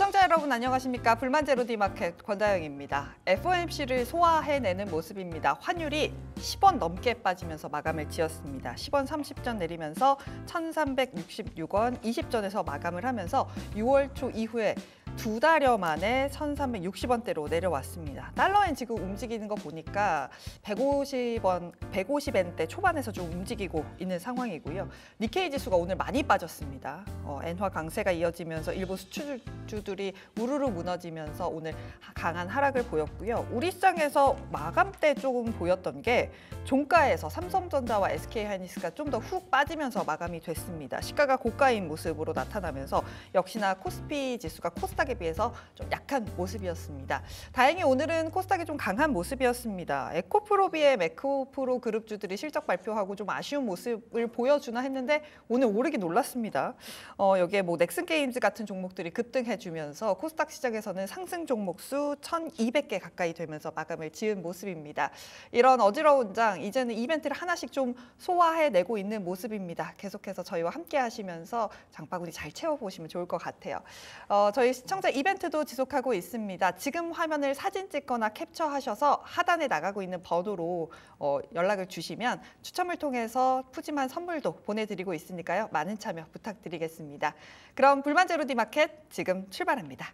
시청자 여러분 안녕하십니까? 불만 제로 디마켓 권다영입니다. FOMC를 소화해내는 모습입니다. 환율이 10원 넘게 빠지면서 마감을 지었습니다. 10원 30전 내리면서 1366원 20전에서 마감을 하면서 6월 초 이후에 두 달여 만에 1360원대로 내려왔습니다. 달러엔 지금 움직이는 거 보니까 150엔대 초반에서 좀 움직이고 있는 상황이고요. 니케이 지수가 오늘 많이 빠졌습니다. 엔화 강세가 이어지면서 일부 수출주들이 우르르 무너지면서 오늘 강한 하락을 보였고요. 우리 시장에서 마감 때 조금 보였던 게 종가에서 삼성전자와 SK하이닉스가 좀 더 훅 빠지면서 마감이 됐습니다. 시가가 고가인 모습으로 나타나면서 역시나 코스피 지수가 코스닥에 비해서 좀 약한 모습이었습니다. 다행히 오늘은 코스닥이 좀 강한 모습이었습니다. 에코프로비의 매크로프로 그룹주들이 실적 발표하고 좀 아쉬운 모습을 보여주나 했는데 오늘 오르기 놀랐습니다. 여기에 뭐 넥슨게임즈 같은 종목들이 급등해주면서 코스닥 시장에서는 상승 종목 수 1,200개 가까이 되면서 마감을 지은 모습입니다. 이런 어지러운 장 이제는 이벤트를 하나씩 좀 소화해내고 있는 모습입니다. 계속해서 저희와 함께 하시면서 장바구니 잘 채워보시면 좋을 것 같아요. 저희 시청자 이벤트도 지속하고 있습니다. 지금 화면을 사진 찍거나 캡처하셔서 하단에 나가고 있는 번호로 연락을 주시면 추첨을 통해서 푸짐한 선물도 보내드리고 있으니까요. 많은 참여 부탁드리겠습니다. 그럼 불만 제로 디마켓 지금 출발합니다.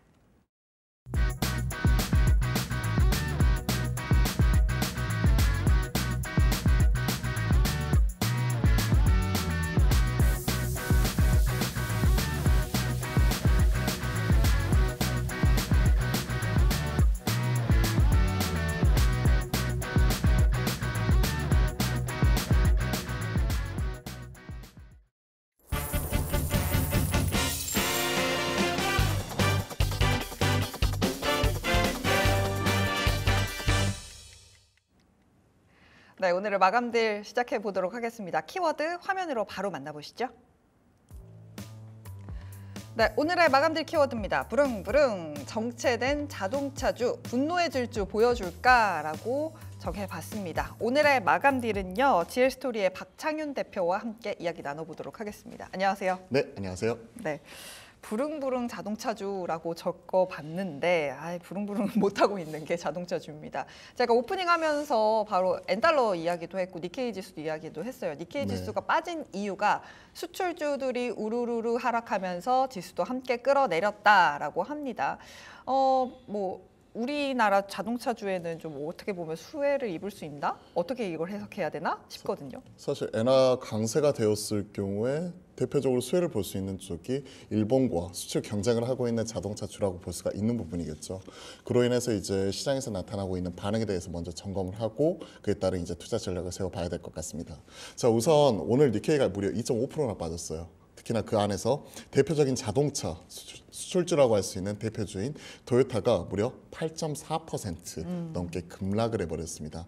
네, 오늘의 마감딜 시작해 보도록 하겠습니다. 키워드 화면으로 바로 만나보시죠. 네, 오늘의 마감딜 키워드입니다. 부릉부릉 정체된 자동차주 분노의 질주 보여줄까라고 정해봤습니다. 오늘의 마감딜은요. GL스토리의 박창윤 대표와 함께 이야기 나눠보도록 하겠습니다. 안녕하세요. 네, 안녕하세요. 네. 부릉부릉 자동차주라고 적어봤는데 부릉부릉 못하고 있는 게 자동차주입니다. 제가 오프닝하면서 바로 엔달러 이야기도 했고 니케이 지수도 이야기도 했어요. 니케이 지수가 빠진 이유가 수출주들이 우르르 하락하면서 지수도 함께 끌어내렸다라고 합니다. 우리나라 자동차주에는 좀 어떻게 보면 수혜를 입을 수 있나? 어떻게 이걸 해석해야 되나 싶거든요. 사실 엔화 강세가 되었을 경우에 대표적으로 수혜를 볼 수 있는 쪽이 일본과 수출 경쟁을 하고 있는 자동차주라고 볼 수가 있는 부분이겠죠. 그로 인해서 이제 시장에서 나타나고 있는 반응에 대해서 먼저 점검을 하고 그에 따른 이제 투자 전략을 세워봐야 될 것 같습니다. 자, 우선 오늘 니케이가 무려 2.5%나 빠졌어요. 특히나 그 안에서 대표적인 자동차 수출주라고 할 수 있는 대표주인 토요타가 무려 8.4% 넘게 급락을 해버렸습니다.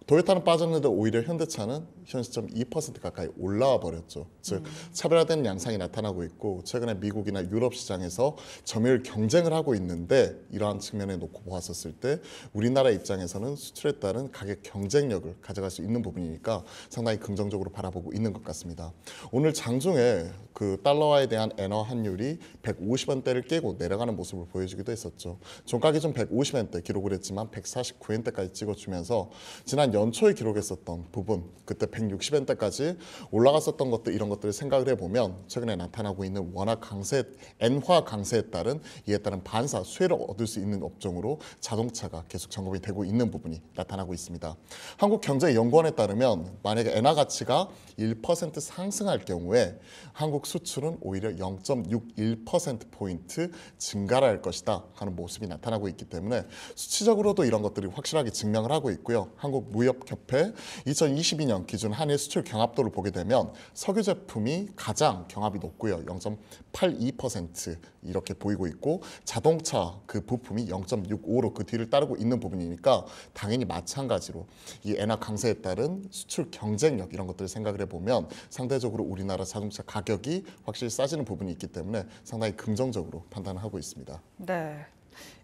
토요타는 빠졌는데 오히려 현대차는 현 시점 2% 가까이 올라와 버렸죠. 즉 차별화된 양상이 나타나고 있고 최근에 미국이나 유럽 시장에서 점유율 경쟁을 하고 있는데 이러한 측면에 놓고 보았었을 때 우리나라 입장에서는 수출에 따른 가격 경쟁력을 가져갈 수 있는 부분이니까 상당히 긍정적으로 바라보고 있는 것 같습니다. 오늘 장중에 그 달러화에 대한 엔화 환율이 150원대를 깨고 내려가는 모습을 보여주기도 했었죠. 종가 기준 150원대 기록을 했지만 149원대까지 찍어주면서 지난 연초에 기록했었던 부분 그때 160원대까지 올라갔었던 것들 이런 것들을 생각을 해보면 최근에 나타나고 있는 워낙 강세 엔화 강세에 따른 이에 따른 반사 수혜를 얻을 수 있는 업종으로 자동차가 계속 점검이 되고 있는 부분이 나타나고 있습니다. 한국경제연구원에 따르면 만약에 엔화 가치가 1% 상승할 경우에 한국 수출은 오히려 0.61%포인트 증가를 할 것이다 하는 모습이 나타나고 있기 때문에 수치적으로도 이런 것들이 확실하게 증명을 하고 있고요. 한국무역협회 2022년 기준 한일 수출 경합도를 보게 되면 석유 제품이 가장 경합이 높고요. 0.82% 이렇게 보이고 있고 자동차 그 부품이 0.65로 그 뒤를 따르고 있는 부분이니까 당연히 마찬가지로 이 엔화 강세에 따른 수출 경쟁력 이런 것들을 생각을 해보면 상대적으로 우리나라 자동차 가격이 확실히 싸지는 부분이 있기 때문에 상당히 긍정적으로 판단하고 있습니다. 네.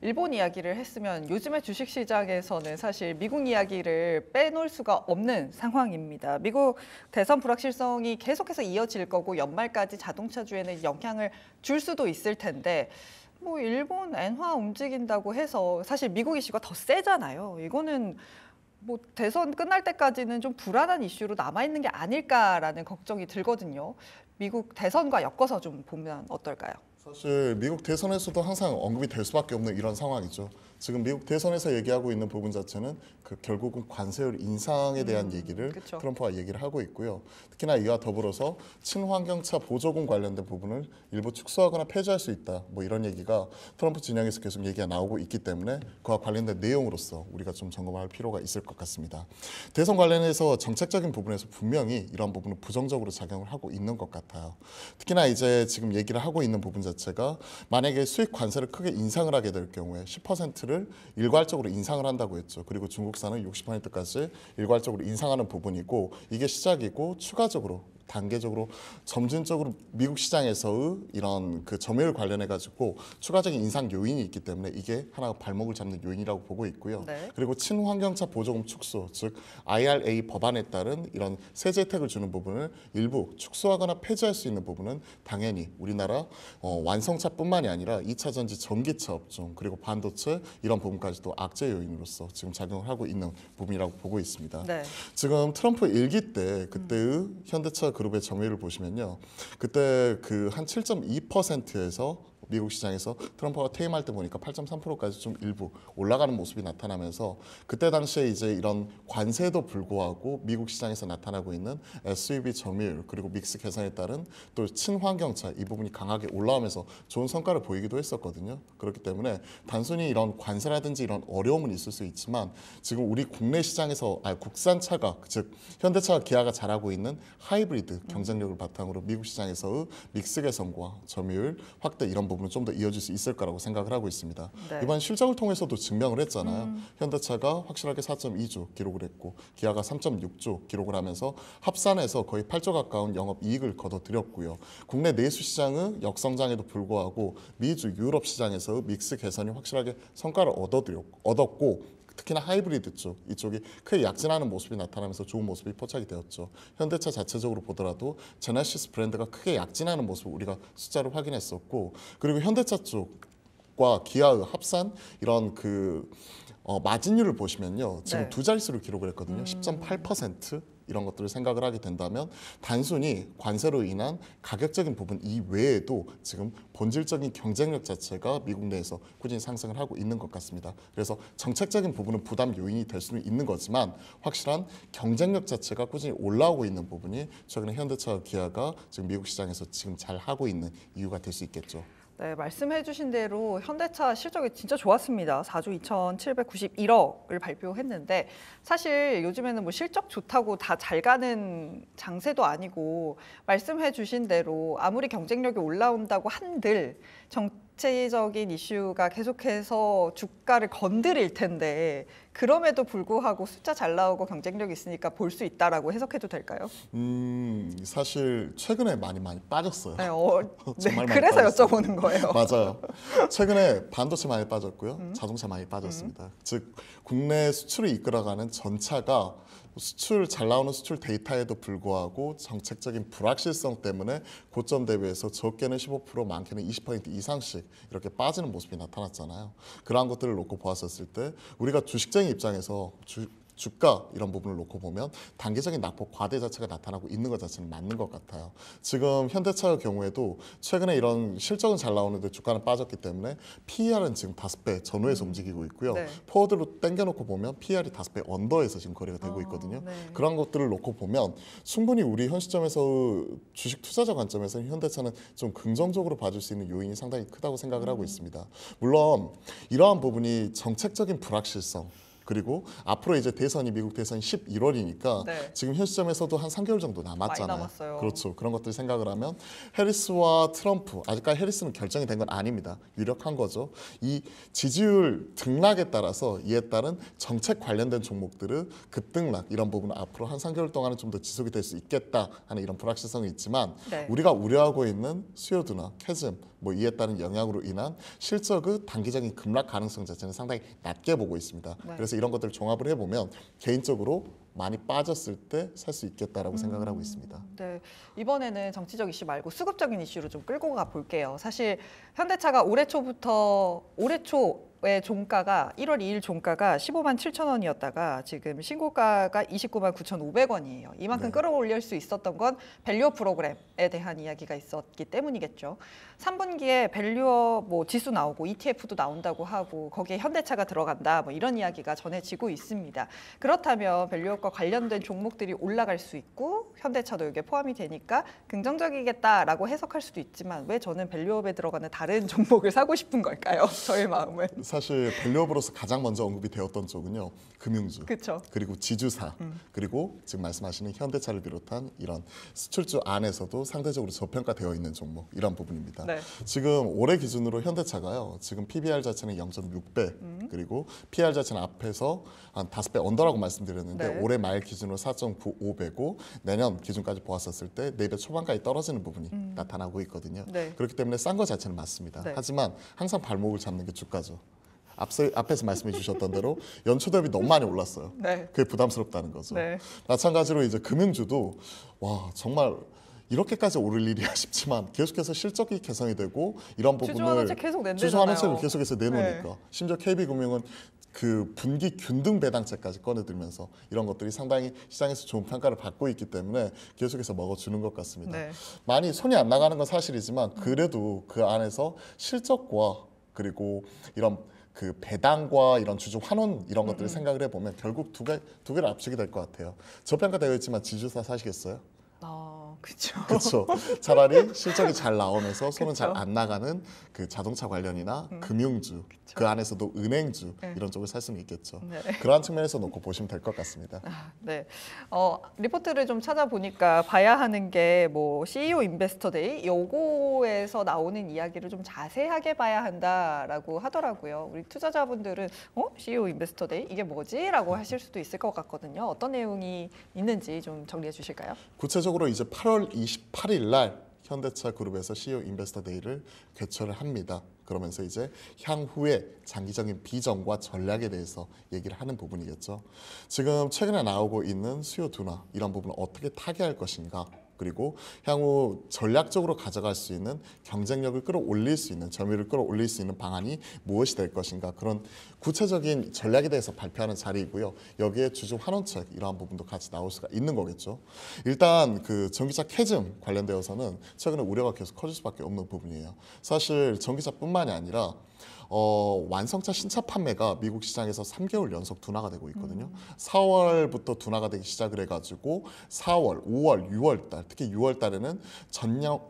일본 이야기를 했으면 요즘의 주식시장에서는 사실 미국 이야기를 빼놓을 수가 없는 상황입니다. 미국 대선 불확실성이 계속해서 이어질 거고 연말까지 자동차주에는 영향을 줄 수도 있을 텐데 뭐 일본 엔화 움직인다고 해서 사실 미국 이슈가 더 세잖아요. 이거는 뭐 대선 끝날 때까지는 좀 불안한 이슈로 남아 있는 게 아닐까라는 걱정이 들거든요. 미국 대선과 엮어서 좀 보면 어떨까요? 사실 미국 대선에서도 항상 언급이 될 수밖에 없는 이런 상황이죠. 지금 미국 대선에서 얘기하고 있는 부분 자체는 결국은 관세율 인상에 대한 얘기를 그쵸. 트럼프가 얘기를 하고 있고요. 특히나 이와 더불어서 친환경차 보조금 관련된 부분을 일부 축소하거나 폐지할 수 있다. 뭐 이런 얘기가 트럼프 진영에서 계속 얘기가 나오고 있기 때문에 그와 관련된 내용으로서 우리가 좀 점검할 필요가 있을 것 같습니다. 대선 관련해서 정책적인 부분에서 분명히 이런 부분은 부정적으로 작용을 하고 있는 것 같아요. 특히나 이제 지금 얘기를 하고 있는 부분 자체가 만약에 수입 관세를 크게 인상을 하게 될 경우에 10%를 일괄적으로 인상을 한다고 했죠. 그리고 중국산은 60%까지 일괄적으로 인상하는 부분이고 이게 시작이고 추가적으로 단계적으로 점진적으로 미국 시장에서의 이런 점유율 관련해 가지고 추가적인 인상 요인이 있기 때문에 이게 하나 발목을 잡는 요인이라고 보고 있고요. 네. 그리고 친환경차 보조금 축소, 즉 IRA 법안에 따른 이런 세제 혜택을 주는 부분을 일부 축소하거나 폐지할 수 있는 부분은 당연히 우리나라 완성차뿐만이 아니라 2차 전지 전기차 업종 그리고 반도체 이런 부분까지도 악재 요인으로서 지금 작용을 하고 있는 부분이라고 보고 있습니다. 네. 지금 트럼프 일기 때 그때의 현대차 그룹의 점유율을 보시면요. 그때 한 7.2%에서 미국 시장에서 트럼프가 퇴임할 때 보니까 8.3%까지 좀 일부 올라가는 모습이 나타나면서 그때 당시에 이제 이런 관세에도 불구하고 미국 시장에서 나타나고 있는 SUV 점유율 그리고 믹스 개선에 따른 또 친환경차 이 부분이 강하게 올라오면서 좋은 성과를 보이기도 했었거든요. 그렇기 때문에 단순히 이런 관세라든지 이런 어려움은 있을 수 있지만 지금 우리 국내 시장에서 국산차가 즉 현대차와 기아가 잘하고 있는 하이브리드 경쟁력을 바탕으로 미국 시장에서의 믹스 개선과 점유율 확대 이런 부분은 좀 더 이어질 수 있을 거라고 생각을 하고 있습니다. 네. 이번 실적을 통해서도 증명을 했잖아요. 현대차가 확실하게 4.2조 기록을 했고 기아가 3.6조 기록을 하면서 합산해서 거의 8조 가까운 영업이익을 거둬들였고요. 국내 내수 시장은 역성장에도 불구하고 미주, 유럽 시장에서 믹스 개선이 확실하게 성과를 얻었고 특히나 하이브리드 쪽 이쪽이 크게 약진하는 모습이 나타나면서 좋은 모습이 포착이 되었죠. 현대차 자체적으로 보더라도 제네시스 브랜드가 크게 약진하는 모습을 우리가 숫자를 확인했었고 그리고 현대차 쪽과 기아의 합산 이런 마진율을 보시면요. 지금 네. 두 자릿수를 기록을 했거든요. 10.8% 이런 것들을 생각을 하게 된다면 단순히 관세로 인한 가격적인 부분 이외에도 지금 본질적인 경쟁력 자체가 미국 내에서 꾸준히 상승을 하고 있는 것 같습니다. 그래서 정책적인 부분은 부담 요인이 될 수는 있는 거지만 확실한 경쟁력 자체가 꾸준히 올라오고 있는 부분이 최근에 현대차와 기아가 지금 미국 시장에서 지금 잘 하고 있는 이유가 될 수 있겠죠. 네, 말씀해주신 대로 현대차 실적이 진짜 좋았습니다. 4조 2,791억을 발표했는데 사실 요즘에는 뭐 실적 좋다고 다 잘 가는 장세도 아니고 말씀해주신 대로 아무리 경쟁력이 올라온다고 한들 정치적인 이슈가 계속해서 주가를 건드릴 텐데 그럼에도 불구하고 숫자 잘 나오고 경쟁력이 있으니까 볼 수 있다라고 해석해도 될까요? 사실 최근에 많이 빠졌어요. 네, 정말 많이 그래서 빠졌어요. 여쭤보는 거예요. 맞아요. 최근에 반도체 많이 빠졌고요. 자동차 많이 빠졌습니다. 즉 국내 수출을 이끌어가는 전차가 수출 잘 나오는 수출 데이터에도 불구하고 정책적인 불확실성 때문에 고점 대비해서 적게는 15% 많게는 20% 이상씩 이렇게 빠지는 모습이 나타났잖아요. 그러한 것들을 놓고 보았었을 때 우리가 주식쟁이 입장에서 주가 이런 부분을 놓고 보면 단기적인 낙폭 과대 자체가 나타나고 있는 것 자체는 맞는 것 같아요. 지금 현대차의 경우에도 최근에 이런 실적은 잘 나오는데 주가는 빠졌기 때문에 PER은 지금 5배 전후에서 움직이고 있고요. 네. 포워드로 당겨놓고 보면 PER이 5배 언더에서 지금 거래가 되고 있거든요. 네. 그런 것들을 놓고 보면 충분히 우리 현 시점에서 주식 투자자 관점에서 현대차는 좀 긍정적으로 봐줄 수 있는 요인이 상당히 크다고 생각을 하고 있습니다. 물론 이러한 부분이 정책적인 불확실성 그리고 앞으로 이제 미국 대선이 11월이니까 네. 지금 현 시점에서도 한 3개월 정도 남았잖아요. 많이 남았어요. 그렇죠. 그런 것들 생각을 하면 해리스와 트럼프, 아직까지 해리스는 결정이 된 건 아닙니다. 유력한 거죠. 이 지지율 등락에 따라서 이에 따른 정책 관련된 종목들의 급등락 이런 부분은 앞으로 한 3개월 동안은 좀 더 지속이 될 수 있겠다 하는 이런 불확실성이 있지만 네. 우리가 우려하고 있는 수요 둔화, 캐즘 뭐 이에 따른 영향으로 인한 실적의 단기적인 급락 가능성 자체는 상당히 낮게 보고 있습니다. 네. 그래서 이런 것들 종합을 해보면 개인적으로 많이 빠졌을 때 살 수 있겠다라고 생각을 하고 있습니다. 네, 이번에는 정치적 이슈 말고 수급적인 이슈로 좀 끌고 가 볼게요. 사실 현대차가 올해 초의 종가가 1월 2일 종가가 15만 7천 원이었다가 지금 신고가가 29만 9,500원이에요. 이만큼 네. 끌어올릴 수 있었던 건 밸류업 프로그램에 대한 이야기가 있었기 때문이겠죠. 3분기에 밸류업 뭐 지수 나오고 ETF도 나온다고 하고 거기에 현대차가 들어간다 뭐 이런 이야기가 전해지고 있습니다. 그렇다면 밸류업과 관련된 종목들이 올라갈 수 있고 현대차도 여기에 포함이 되니까 긍정적이겠다라고 해석할 수도 있지만 왜 저는 밸류업에 들어가는 다른 종목을 사고 싶은 걸까요? 저의 마음은. 사실 밸류업으로서 가장 먼저 언급이 되었던 쪽은요. 금융주, 그쵸. 그리고 지주사, 그리고 지금 말씀하시는 현대차를 비롯한 이런 수출주 안에서도 상대적으로 저평가되어 있는 종목 이런 부분입니다. 네. 지금 올해 기준으로 현대차가요. 지금 PBR 자체는 0.6배, 그리고 PR 자체는 앞에서 한 5배 언더라고 말씀드렸는데 네. 올해 말 기준으로 4.95배고 내년 기준까지 보았었을 때 4배 초반까지 떨어지는 부분이 나타나고 있거든요. 네. 그렇기 때문에 싼 거 자체는 맞습니다. 네. 하지만 항상 발목을 잡는 게 주가죠. 앞에서 말씀해 주셨던 대로 연초 대비 너무 많이 올랐어요. 네. 그게 부담스럽다는 거죠. 네. 마찬가지로 이제 금융주도 와 정말 이렇게까지 오를 일이야 싶지만 계속해서 실적이 개선이 되고 이런 부분을 주주환원책 계속 낸대잖아요. 주주환원책을 계속해서 내놓으니까 네. 심지어 KB금융은 그 분기 균등 배당책까지 꺼내들면서 이런 것들이 상당히 시장에서 좋은 평가를 받고 있기 때문에 계속해서 먹어주는 것 같습니다. 네. 많이 손이 안 나가는 건 사실이지만 그래도 그 안에서 실적과 그리고 이런 그 배당과 이런 주주 환원 이런 것들을 생각을 해보면 결국 두 개를 압축이 될 것 같아요. 저평가되어 있지만 지주사 사시겠어요? 그렇죠. 그렇죠. 차라리 실적이 잘 나오면서 손은 잘 그쵸. 안 나가는 그 자동차 관련이나 금융주, 그 안에서도 은행주 네. 이런 쪽을 살 수는 있겠죠. 네. 그러한 측면에서 놓고 보시면 될 것 같습니다. 네. 리포트를 좀 찾아보니까 봐야 하는 게 뭐 CEO 인베스터 데이 요거에서 나오는 이야기를 좀 자세하게 봐야 한다라고 하더라고요. 우리 투자자분들은 CEO 인베스터 데이 이게 뭐지?라고 하실 수도 있을 것 같거든요. 어떤 내용이 있는지 좀 정리해 주실까요? 구체적으로 이제 8월 28일 날 현대차 그룹에서 CEO 인베스터 데이를 개최를 합니다. 그러면서 이제 향후의 장기적인 비전과 전략에 대해서 얘기를 하는 부분이겠죠. 지금 최근에 나오고 있는 수요 둔화 이런 부분을 어떻게 타개할 것인가, 그리고 향후 전략적으로 가져갈 수 있는 경쟁력을 끌어올릴 수 있는 점유율을 끌어올릴 수 있는 방안이 무엇이 될 것인가, 그런 구체적인 전략에 대해서 발표하는 자리이고요. 여기에 주주 환원책 이러한 부분도 같이 나올 수가 있는 거겠죠. 일단 그 전기차 캐즘 관련되어서는 최근에 우려가 계속 커질 수밖에 없는 부분이에요. 사실 전기차뿐만이 아니라 완성차 신차 판매가 미국 시장에서 3개월 연속 둔화가 되고 있거든요. 4월부터 둔화가 되기 시작을 해가지고 4월, 5월, 6월 달, 특히 6월 달에는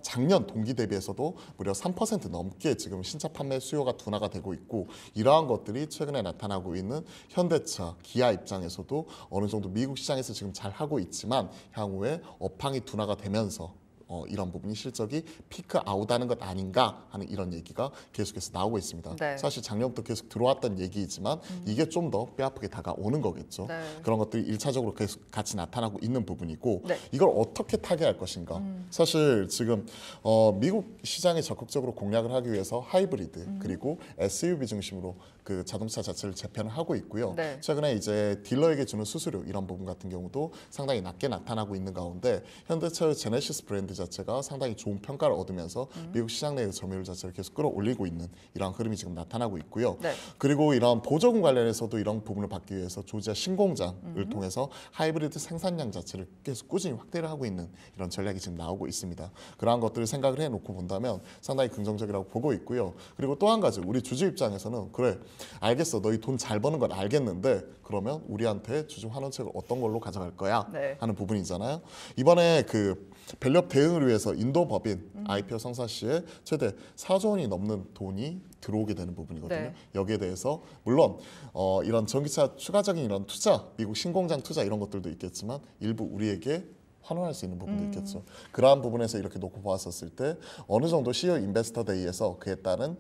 작년 동기 대비해서도 무려 3% 넘게 지금 신차 판매 수요가 둔화가 되고 있고, 이러한 것들이 최근에 나타나고 있는 현대차, 기아 입장에서도 어느 정도 미국 시장에서 지금 잘 하고 있지만 향후에 업황이 둔화가 되면서 이런 부분이 실적이 피크 아웃하는 것 아닌가 하는 이런 얘기가 계속해서 나오고 있습니다. 네. 사실 작년부터 계속 들어왔던 얘기이지만 이게 좀 더 뼈아프게 다가오는 거겠죠. 네. 그런 것들이 일차적으로 계속 같이 나타나고 있는 부분이고, 네. 이걸 어떻게 타개할 것인가. 사실 지금 미국 시장에 적극적으로 공략을 하기 위해서 하이브리드 그리고 SUV 중심으로 그 자동차 자체를 재편을 하고 있고요. 네. 최근에 이제 딜러에게 주는 수수료 이런 부분 같은 경우도 상당히 낮게 나타나고 있는 가운데 현대차의 제네시스 브랜드 자체가 상당히 좋은 평가를 얻으면서 미국 시장 내의 점유율 자체를 계속 끌어올리고 있는 이러한 흐름이 지금 나타나고 있고요. 네. 그리고 이런 보조금 관련해서도 이런 부분을 받기 위해서 조지아 신공장을 통해서 하이브리드 생산량 자체를 계속 꾸준히 확대를 하고 있는 이런 전략이 지금 나오고 있습니다. 그러한 것들을 생각을 해놓고 본다면 상당히 긍정적이라고 보고 있고요. 그리고 또 한 가지, 우리 주주 입장에서는 그래 알겠어, 너희 돈 잘 버는 건 알겠는데 그러면 우리한테 주주 환원책을 어떤 걸로 가져갈 거야 네. 하는 부분이잖아요. 이번에 그 밸류업 대응을 위해서 인도 법인 IPO 성사 시에 최대 4조 원이 넘는 돈이 들어오게 되는 부분이거든요. 네. 여기에 대해서 물론 이런 전기차 추가적인 이런 투자, 미국 신공장 투자 이런 것들도 있겠지만 일부 우리에게 환원할 수 있는 부분도 있겠죠. 그러한 부분에서 이렇게 놓고 보았었을 때 어느 정도 CEO 인베스터 데이에서 그에 따른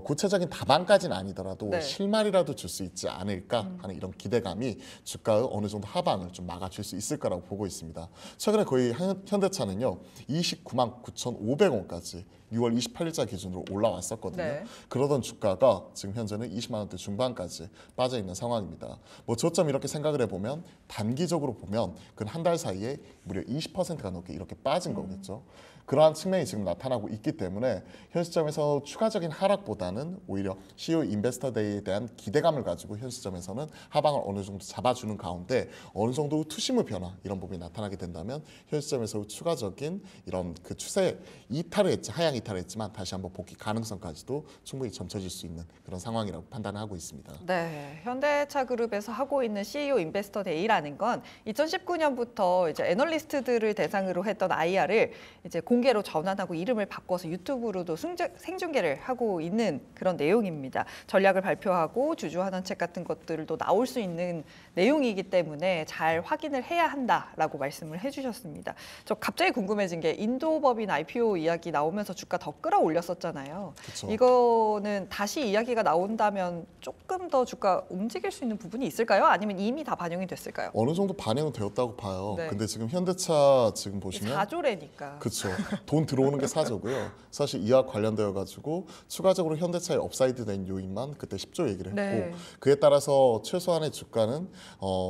구체적인 답안까지는 아니더라도 네. 실마리라도 줄 수 있지 않을까 하는 이런 기대감이 주가의 어느 정도 하방을 좀 막아줄 수 있을 거라고 보고 있습니다. 최근에 거의 현대차는요 29만 9,500원까지 6월 28일자 기준으로 올라왔었거든요. 네. 그러던 주가가 지금 현재는 20만 원대 중반까지 빠져 있는 상황입니다. 뭐 저점 이렇게 생각을 해보면 단기적으로 보면 그 한 달 사이에 무려 20%가 넘게 이렇게 빠진 거겠죠. 그러한 측면이 지금 나타나고 있기 때문에 현 시점에서 추가적인 하락보다는 오히려 CEO 인베스터 데이에 대한 기대감을 가지고 현 시점에서는 하방을 어느 정도 잡아주는 가운데 어느 정도 투심의 변화 이런 부분이 나타나게 된다면 현 시점에서 추가적인 이런 그 추세 이탈을 했지 하향 이탈을 했지만 다시 한번 복귀 가능성까지도 충분히 점쳐질 수 있는 그런 상황이라고 판단하고 있습니다. 네, 현대차 그룹에서 하고 있는 CEO 인베스터 데이라는 건 2019년부터 이제 애널리스트들을 대상으로 했던 IR을 이제 공개로 전환하고 이름을 바꿔서 유튜브로도 생중계를 하고 있는 그런 내용입니다. 전략을 발표하고 주주 환원책 같은 것들도 나올 수 있는 내용이기 때문에 잘 확인을 해야 한다라고 말씀을 해주셨습니다. 저 갑자기 궁금해진 게 인도법인 IPO 이야기 나오면서 주가 더 끌어올렸었잖아요. 그쵸. 이거는 다시 이야기가 나온다면 조금 더 주가 움직일 수 있는 부분이 있을까요? 아니면 이미 다 반영이 됐을까요? 어느 정도 반영은 되었다고 봐요. 네. 근데 지금 현대차 지금 보시면 4조래니까. 그렇죠. 돈 들어오는 게 사조고요. 사실 이와 관련되어 가지고 추가적으로 현대차의 업사이드 된 요인만 그때 10조 얘기를 했고 네. 그에 따라서 최소한의 주가는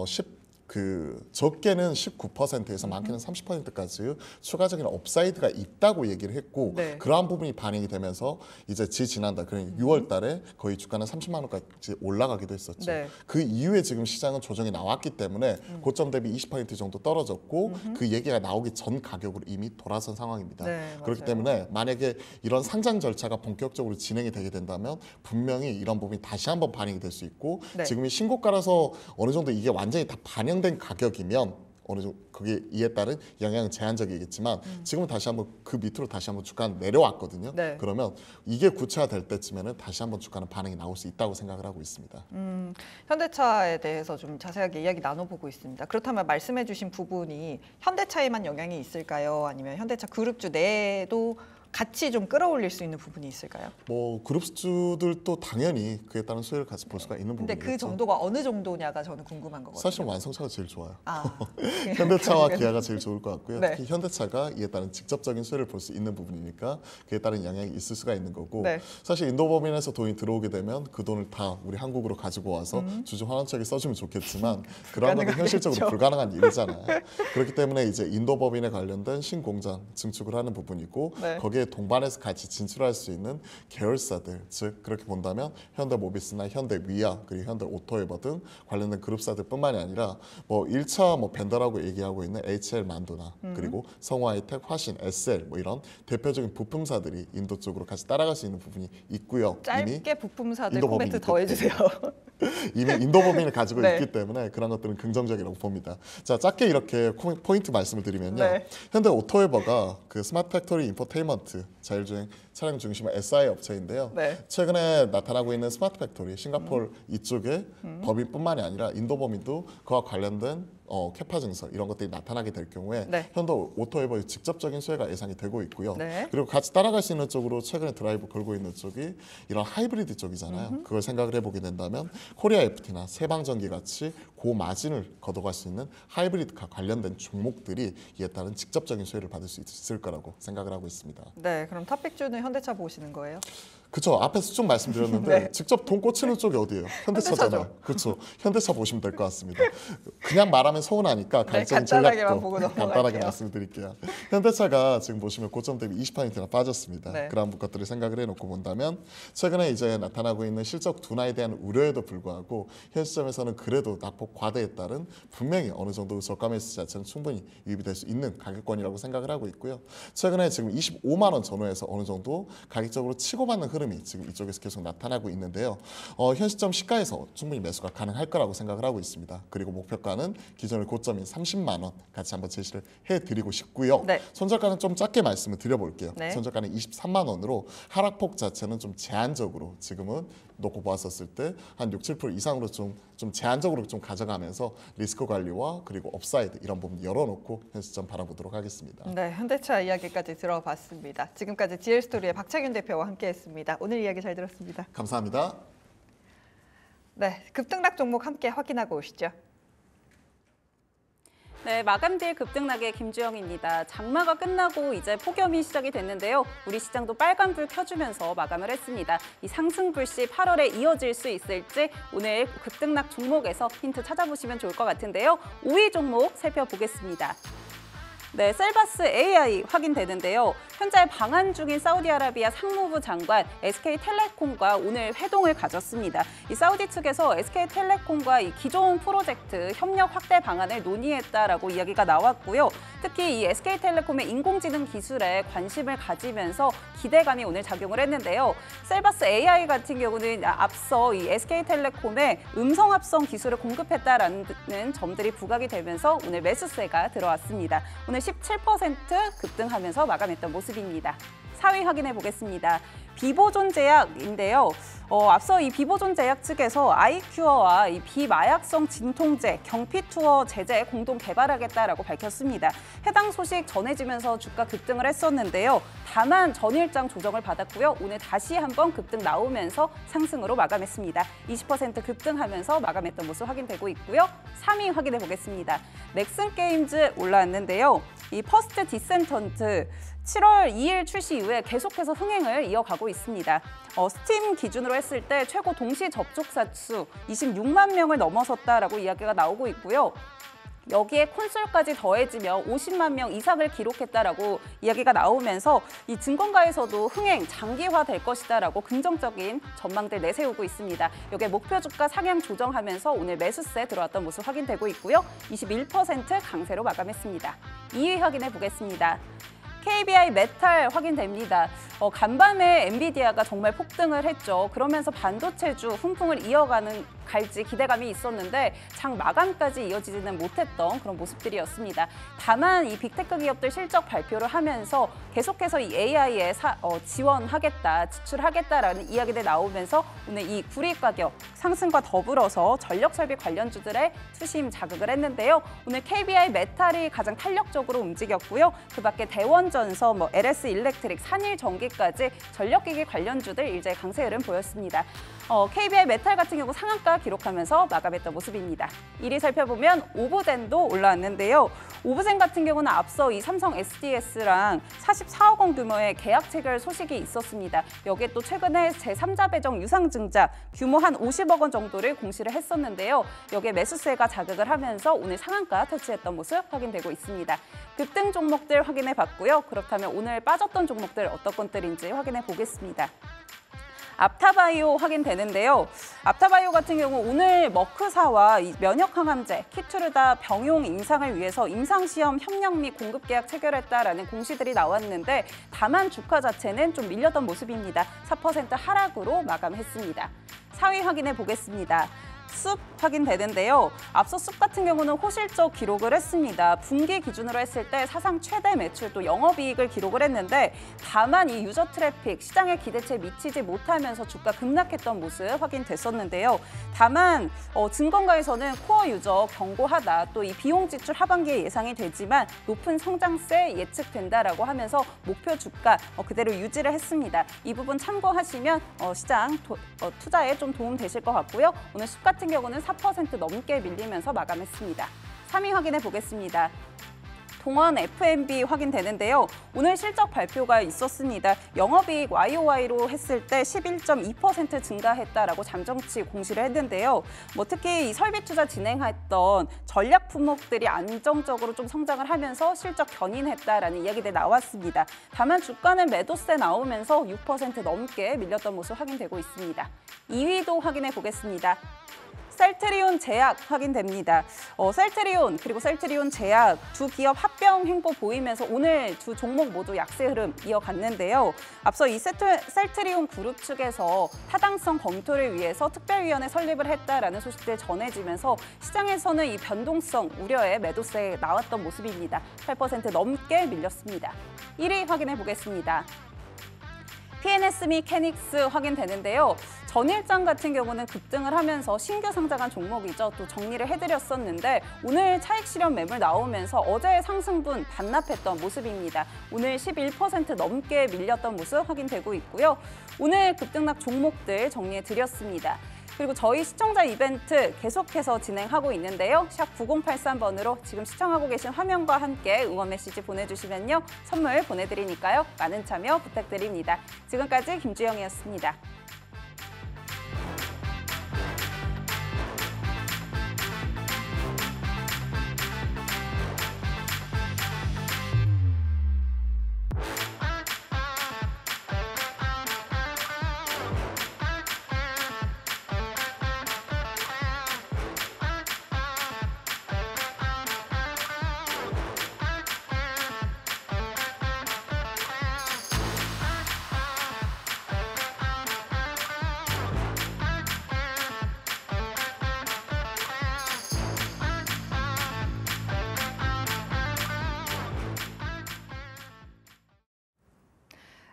10 적게는 19%에서 많게는 30%까지 추가적인 업사이드가 있다고 얘기를 했고 네. 그러한 부분이 반영이 되면서 이제 지난달 그러니까 6월 달에 거의 주가는 30만 원까지 올라가기도 했었죠. 네. 그 이후에 지금 시장은 조정이 나왔기 때문에 고점 대비 20% 정도 떨어졌고 그 얘기가 나오기 전 가격으로 이미 돌아선 상황입니다. 네, 그렇기 맞아요. 때문에 만약에 이런 상장 절차가 본격적으로 진행이 되게 된다면 분명히 이런 부분이 다시 한번 반영이 될 수 있고 네. 지금이 신고가라서 어느 정도 이게 완전히 다 반영된 가격이면 어느 정도 그게 이에 따른 영향은 제한적이겠지만 지금은 다시 한번 그 밑으로 다시 한번 주가는 내려왔거든요. 네. 그러면 이게 구체화될 때쯤에는 다시 한번 주가는 반응이 나올 수 있다고 생각을 하고 있습니다. 현대차에 대해서 좀 자세하게 이야기 나눠보고 있습니다. 그렇다면 말씀해주신 부분이 현대차에만 영향이 있을까요? 아니면 현대차 그룹주 내에도 같이 좀 끌어올릴 수 있는 부분이 있을까요? 뭐 그룹주들도 당연히 그에 따른 수혜를 같이 볼 수가 있는 근데 부분이겠죠. 그 정도가 어느 정도냐가 저는 궁금한 거거든요. 사실 완성차가 제일 좋아요. 아, 현대차와 기아가 제일 좋을 것 같고요. 네. 특히 현대차가 이에 따른 직접적인 수혜를 볼 수 있는 부분이니까 그에 따른 영향이 있을 수가 있는 거고 네. 사실 인도법인에서 돈이 들어오게 되면 그 돈을 다 우리 한국으로 가지고 와서 주주 환원책에 써주면 좋겠지만 그런 건 현실적으로 불가능하겠죠. 불가능한 일이잖아요. 그렇기 때문에 이제 인도법인에 관련된 신공장 증축을 하는 부분이고 네. 거기에 동반해서 같이 진출할 수 있는 계열사들 즉 그렇게 본다면 현대모비스나 현대위아 그리고 현대오토에버 등 관련된 그룹사들뿐만이 아니라 뭐 1차 뭐 벤더라고 얘기하고 있는 HL 만도나 그리고 성화이텍, 화신, SL 뭐 이런 대표적인 부품사들이 인도 쪽으로 같이 따라갈 수 있는 부분이 있고요. 이미 짧게 부품사들 인도법인이 코멘트 더 해주세요. 이미 인도법인을 가지고 네. 있기 때문에 그런 것들은 긍정적이라고 봅니다. 자, 짧게 이렇게 포인트 말씀을 드리면요. 네. 현대 오토웨버가 그 스마트 팩토리 인포테인먼트 자율주행 차량 중심의 SI 업체인데요. 네. 최근에 나타나고 있는 스마트 팩토리 싱가포르 이쪽에 법인뿐만이 아니라 인도법인도 그와 관련된 캐파 증설 이런 것들이 나타나게 될 경우에 네. 현대 오토웨버의 직접적인 수혜가 예상이 되고 있고요. 네. 그리고 같이 따라갈 수 있는 쪽으로 최근에 드라이브 걸고 있는 쪽이 이런 하이브리드 쪽이잖아요. 그걸 생각을 해보게 된다면 코리아 FT나 세방전기 같이 고마진을 걷어갈 수 있는 하이브리드카 관련된 종목들이 이에 따른 직접적인 수혜를 받을 수 있을 거라고 생각을 하고 있습니다. 네, 그럼 탑픽주는 현대차 보시는 거예요? 그렇죠. 앞에서 쭉 말씀드렸는데 네. 직접 돈 꽂히는 쪽이 어디예요? 현대차잖아요. 현대차죠. 그렇죠. 현대차 보시면 될 것 같습니다. 그냥 말하면 서운하니까 가격적인 간단하게만 전략도 보고 넘어갈게요. 간단하게 말씀드릴게요. 현대차가 지금 보시면 고점 대비 20%나 빠졌습니다. 네. 그런 것들을 생각을 해놓고 본다면 최근에 이제 나타나고 있는 실적 둔화에 대한 우려에도 불구하고 현 시점에서는 그래도 낙폭 과대에 따른 분명히 어느 정도 저가 매수 자체는 충분히 유입이 될 수 있는 가격권이라고 생각을 하고 있고요. 최근에 지금 25만 원 전후에서 어느 정도 가격적으로 치고받는 흐름이 지금 이쪽에서 계속 나타나고 있는데요. 현 시점 시가에서 충분히 매수가 가능할 거라고 생각을 하고 있습니다. 그리고 목표가는 기존의 고점인 30만 원 같이 한번 제시를 해드리고 싶고요. 네. 손절가는 좀 짧게 말씀을 드려볼게요. 네. 손절가는 23만 원으로 하락폭 자체는 좀 제한적으로 지금은 놓고 보았었을 때 한 6, 7% 이상으로 좀 제한적으로 좀 가져가면서 리스크 관리와 그리고 업사이드 이런 부분 열어놓고 현 시점 바라보도록 하겠습니다. 네, 현대차 이야기까지 들어봤습니다. 지금까지 GL스토리의 박창윤 대표와 함께했습니다. 오늘 이야기 잘 들었습니다. 감사합니다. 네, 급등락 종목 함께 확인하고 오시죠. 네, 마감딜 급등락의 김주영입니다. 장마가 끝나고 이제 폭염이 시작이 됐는데요. 우리 시장도 빨간불 켜주면서 마감을 했습니다. 이 상승불씨 8월에 이어질 수 있을지 오늘 급등락 종목에서 힌트 찾아보시면 좋을 것 같은데요. 5위 종목 살펴보겠습니다. 네, 셀바스 AI 확인되는데요. 현재 방한 중인 사우디아라비아 상무부 장관 SK텔레콤과 오늘 회동을 가졌습니다. 이 사우디 측에서 SK텔레콤과 이 기존 프로젝트 협력 확대 방안을 논의했다라고 이야기가 나왔고요. 특히 이 SK텔레콤의 인공지능 기술에 관심을 가지면서 기대감이 오늘 작용을 했는데요. 셀바스 AI 같은 경우는 앞서 이 SK텔레콤에 음성 합성 기술을 공급했다라는 점들이 부각이 되면서 오늘 매수세가 들어왔습니다. 오늘 17% 급등하면서 마감했던 모습입니다. 4위 확인해 보겠습니다. 비보존 제약인데요. 앞서 이 비보존 제약 측에서 아이큐어와 이 비마약성 진통제, 경피투어 제제 공동 개발하겠다라고 밝혔습니다. 해당 소식 전해지면서 주가 급등을 했었는데요. 다만 전일장 조정을 받았고요. 오늘 다시 한번 급등 나오면서 상승으로 마감했습니다. 20% 급등하면서 마감했던 모습 확인되고 있고요. 3위 확인해 보겠습니다. 넥슨 게임즈 올라왔는데요. 이 퍼스트 디센턴트 7월 2일 출시 이후에 계속해서 흥행을 이어가고 있습니다. 스팀 기준으로 했을 때 최고 동시 접속자 수 26만 명을 넘어섰다라고 이야기가 나오고 있고요. 여기에 콘솔까지 더해지며 50만 명 이상을 기록했다라고 이야기가 나오면서 이 증권가에서도 흥행 장기화될 것이다라고 긍정적인 전망들 내세우고 있습니다. 여기에 목표 주가 상향 조정하면서 오늘 매수세 들어왔던 모습 확인되고 있고요. 21% 강세로 마감했습니다. 2위 확인해 보겠습니다. KBI 메탈 확인됩니다. 간밤에 엔비디아가 정말 폭등을 했죠. 그러면서 반도체주 훈풍을 갈지 기대감이 있었는데 장 마감까지 이어지지는 못했던 그런 모습들이었습니다. 다만 이 빅테크 기업들 실적 발표를 하면서 계속해서 이 AI에 지원하겠다, 지출하겠다라는 이야기들 나오면서 오늘 이 구리 가격 상승과 더불어서 전력 설비 관련주들의 투심 자극을 했는데요. 오늘 KBI 메탈이 가장 탄력적으로 움직였고요. 그밖에 대원전서, LS 일렉트릭, 산일전기까지 전력기기 관련주들 일제히 강세 흐름 보였습니다. KBI 메탈 같은 경우 상한가 기록하면서 마감했던 모습입니다. 1위 살펴보면 오브젠도 올라왔는데요. 오브젠 같은 경우는 앞서 이 삼성 SDS랑 44억 원 규모의 계약 체결 소식이 있었습니다. 여기에 또 최근에 제3자 배정 유상증자 규모 한 50억 원 정도를 공시를 했었는데요. 여기에 매수세가 자극을 하면서 오늘 상한가 터치했던 모습 확인되고 있습니다. 급등 종목들 확인해 봤고요. 그렇다면 오늘 빠졌던 종목들 어떤 것들인지 확인해 보겠습니다. 앞타바이오 확인되는데요. 앞타바이오 같은 경우 오늘 머크사와 이 면역항암제 키투르다 병용 임상을 위해서 임상시험 협력 및 공급 계약 체결했다라는 공시들이 나왔는데 다만 주가 자체는 좀 밀렸던 모습입니다. 4% 하락으로 마감했습니다. 4위 확인해 보겠습니다. 숲 확인되는데요. 앞서 숲 같은 경우는 호실적 기록을 했습니다. 분기 기준으로 했을 때 사상 최대 매출 또 영업이익을 기록을 했는데 다만 이 유저 트래픽 시장의 기대치에 미치지 못하면서 주가 급락했던 모습 확인됐었는데요. 다만 증권가에서는 코어 유저 경고하다 또 이 비용 지출 하반기에 예상이 되지만 높은 성장세 예측된다라고 하면서 목표 주가 그대로 유지를 했습니다. 이 부분 참고하시면 시장 투자에 좀 도움 되실 것 같고요. 오늘 숲 같은 경우는 4% 넘게 밀리면서 마감했습니다. 3위 확인해 보겠습니다. 동원 F&B 확인되는데요. 오늘 실적 발표가 있었습니다. 영업이익 YOY로 했을 때 11.2% 증가했다라고 잠정치 공시를 했는데요. 특히 이 설비 투자 진행했던 전략 품목들이 안정적으로 좀 성장을 하면서 실적 견인했다라는 이야기들이 나왔습니다. 다만 주가는 매도세 나오면서 6% 넘게 밀렸던 모습 확인되고 있습니다. 2위도 확인해 보겠습니다. 셀트리온 제약 확인됩니다. 셀트리온 그리고 셀트리온 제약 두 기업 합병 행보 보이면서 오늘 두 종목 모두 약세 흐름 이어갔는데요. 앞서 이 셀트리온 그룹 측에서 타당성 검토를 위해서 특별위원회 설립을 했다라는 소식들 전해지면서 시장에서는 이 변동성 우려에 매도세 나왔던 모습입니다. 8% 넘게 밀렸습니다. 1위 확인해 보겠습니다. PNS 미케닉스 확인되는데요. 전일장 같은 경우는 급등을 하면서 신규 상장한 종목이죠. 또 정리를 해드렸었는데 오늘 차익 실현 매물 나오면서 어제의 상승분 반납했던 모습입니다. 오늘 11% 넘게 밀렸던 모습 확인되고 있고요. 오늘 급등락 종목들 정리해드렸습니다. 그리고 저희 시청자 이벤트 계속해서 진행하고 있는데요. 샵 9083번으로 지금 시청하고 계신 화면과 함께 응원 메시지 보내주시면요. 선물 보내드리니까요. 많은 참여 부탁드립니다. 지금까지 김주영이었습니다.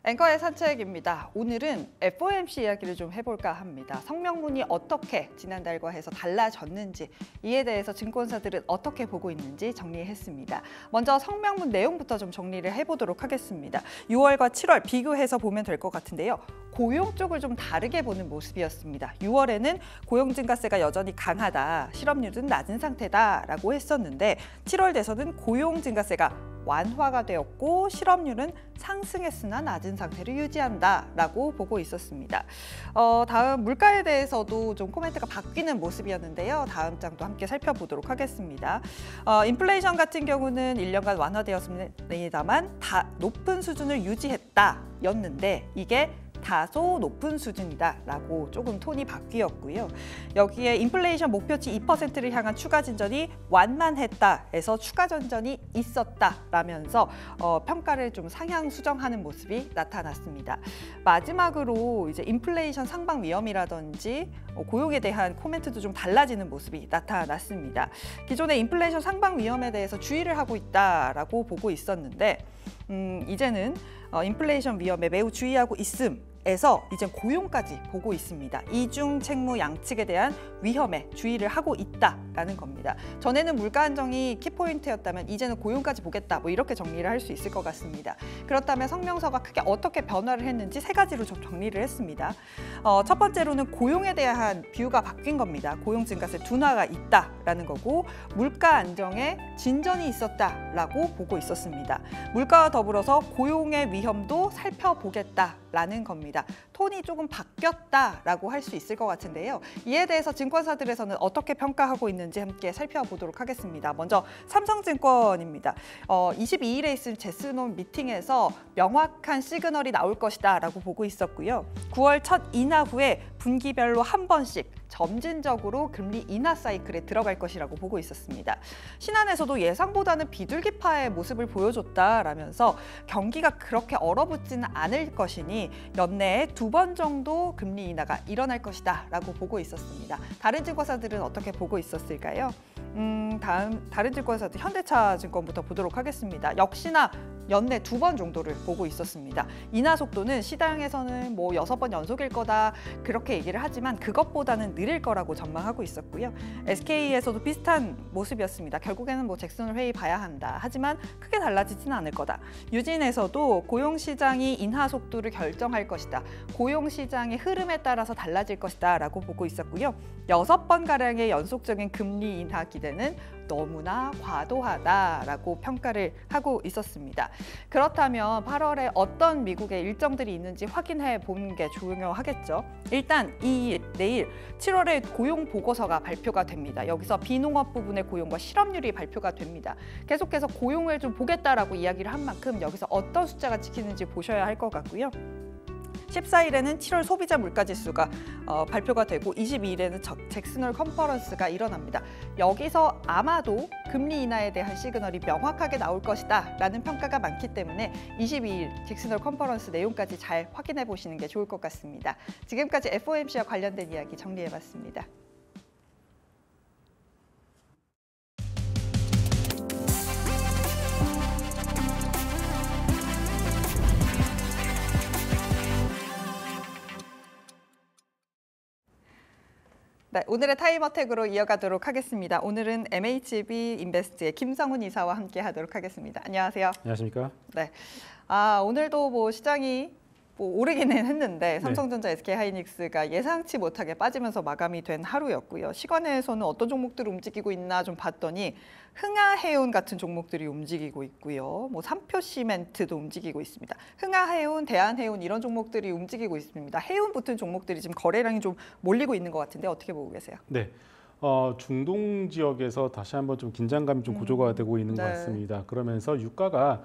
앵커의 산책입니다. 오늘은 FOMC 이야기를 좀 해볼까 합니다. 성명문이 어떻게 지난달과 해서 달라졌는지, 이에 대해서 증권사들은 어떻게 보고 있는지 정리했습니다. 먼저 성명문 내용부터 좀 정리를 해보도록 하겠습니다. 6월과 7월 비교해서 보면 될 것 같은데요. 고용 쪽을 좀 다르게 보는 모습이었습니다. 6월에는 고용 증가세가 여전히 강하다, 실업률은 낮은 상태다라고 했었는데 7월 돼서는 고용 증가세가 완화가 되었고 실업률은 상승했으나 낮은 상태를 유지한다라고 보고 있었습니다. 다음 물가에 대해서도 좀 코멘트가 바뀌는 모습이었는데요. 다음 장도 함께 살펴보도록 하겠습니다. 인플레이션 같은 경우는 1년간 완화되었습니다만 높은 수준을 유지했다였는데 이게 다소 높은 수준이다라고 조금 톤이 바뀌었고요. 여기에 인플레이션 목표치 2%를 향한 추가 진전이 완만했다에서 추가 진전이 있었다라면서 평가를 좀 상향 수정하는 모습이 나타났습니다. 마지막으로 이제 인플레이션 상방 위험이라든지 고용에 대한 코멘트도 좀 달라지는 모습이 나타났습니다. 기존의 인플레이션 상방 위험에 대해서 주의를 하고 있다라고 보고 있었는데 이제는 인플레이션 위험에 매우 주의하고 있음에서 이제 고용까지 보고 있습니다. 이중 책무 양측에 대한 위험에 주의를 하고 있다라는 겁니다. 전에는 물가 안정이 키포인트였다면 이제는 고용까지 보겠다, 뭐 이렇게 정리를 할 수 있을 것 같습니다. 그렇다면 성명서가 크게 어떻게 변화를 했는지 세 가지로 좀 정리를 했습니다. 첫 번째로는 고용에 대한 비유가 바뀐 겁니다. 고용 증가세 둔화가 있다라는 거고 물가 안정에 진전이 있었다라고 보고 있었습니다. 물가와 더불어서 고용의 위험도 살펴보겠다라는 겁니다. 톤이 조금 바뀌었다라고 할 수 있을 것 같은데요. 이에 대해서 증권사들에서는 어떻게 평가하고 있는지 함께 살펴보도록 하겠습니다. 먼저 삼성증권입니다. 22일에 있은 제스논 미팅에서 명확한 시그널이 나올 것이다라고 보고 있었고요. 9월 첫 인하 후에 분기별로 한 번씩 점진적으로 금리 인하 사이클에 들어갈 것이라고 보고 있었습니다. 신한에서도 예상보다는 비둘기파의 모습을 보여줬다라면서 경기가 그렇게 얼어붙지는 않을 것이니 연내에 2번 정도 금리 인하가 일어날 것이다라고 보고 있었습니다. 다른 증권사들은 어떻게 보고 있었을까요? 다른 증권사들 현대차증권부터 보도록 하겠습니다. 역시나 연내 2번 정도를 보고 있었습니다. 인하 속도는 시장에서는 뭐 6번 연속일 거다 그렇게 얘기를 하지만 그것보다는 느릴 거라고 전망하고 있었고요. SK에서도 비슷한 모습이었습니다. 결국에는 뭐 잭슨 회의 봐야 한다. 하지만 크게 달라지지는 않을 거다. 유진에서도 고용시장이 인하 속도를 결정할 것이다. 고용시장의 흐름에 따라서 달라질 것이다 라고 보고 있었고요. 6번가량의 연속적인 금리 인하 기대는 너무나 과도하다라고 평가를 하고 있었습니다. 그렇다면 8월에 어떤 미국의 일정들이 있는지 확인해 보는 게 중요하겠죠. 일단 내일 7월에 고용 보고서가 발표가 됩니다. 여기서 비농업 부분의 고용과 실업률이 발표가 됩니다. 계속해서 고용을 좀 보겠다라고 이야기를 한 만큼 여기서 어떤 숫자가 찍히는지 보셔야 할 것 같고요. 14일에는 7월 소비자 물가지수가 발표가 되고 22일에는 잭슨홀 컨퍼런스가 일어납니다. 여기서 아마도 금리 인하에 대한 시그널이 명확하게 나올 것이다 라는 평가가 많기 때문에 22일 잭슨홀 컨퍼런스 내용까지 잘 확인해 보시는 게 좋을 것 같습니다. 지금까지 FOMC와 관련된 이야기 정리해봤습니다. 네, 오늘의 타임어택으로 이어가도록 하겠습니다. 오늘은 MHB 인베스트의 김성훈 이사와 함께 하도록 하겠습니다. 안녕하세요. 안녕하십니까? 네, 오늘도 뭐 시장이 뭐 오르기는 했는데 삼성전자, SK하이닉스가 예상치 못하게 빠지면서 마감이 된 하루였고요. 시간에서는 어떤 종목들이 움직이고 있나 좀 봤더니 흥하해운 같은 종목들이 움직이고 있고요. 뭐 삼표시멘트도 움직이고 있습니다. 흥하해운, 대한해운 이런 종목들이 움직이고 있습니다. 해운 붙은 종목들이 지금 거래량이 좀 몰리고 있는 것 같은데 어떻게 보고 계세요? 네. 중동 지역에서 다시 한번 좀 긴장감이 좀 고조가 되고 있는 것 네. 같습니다. 그러면서 유가가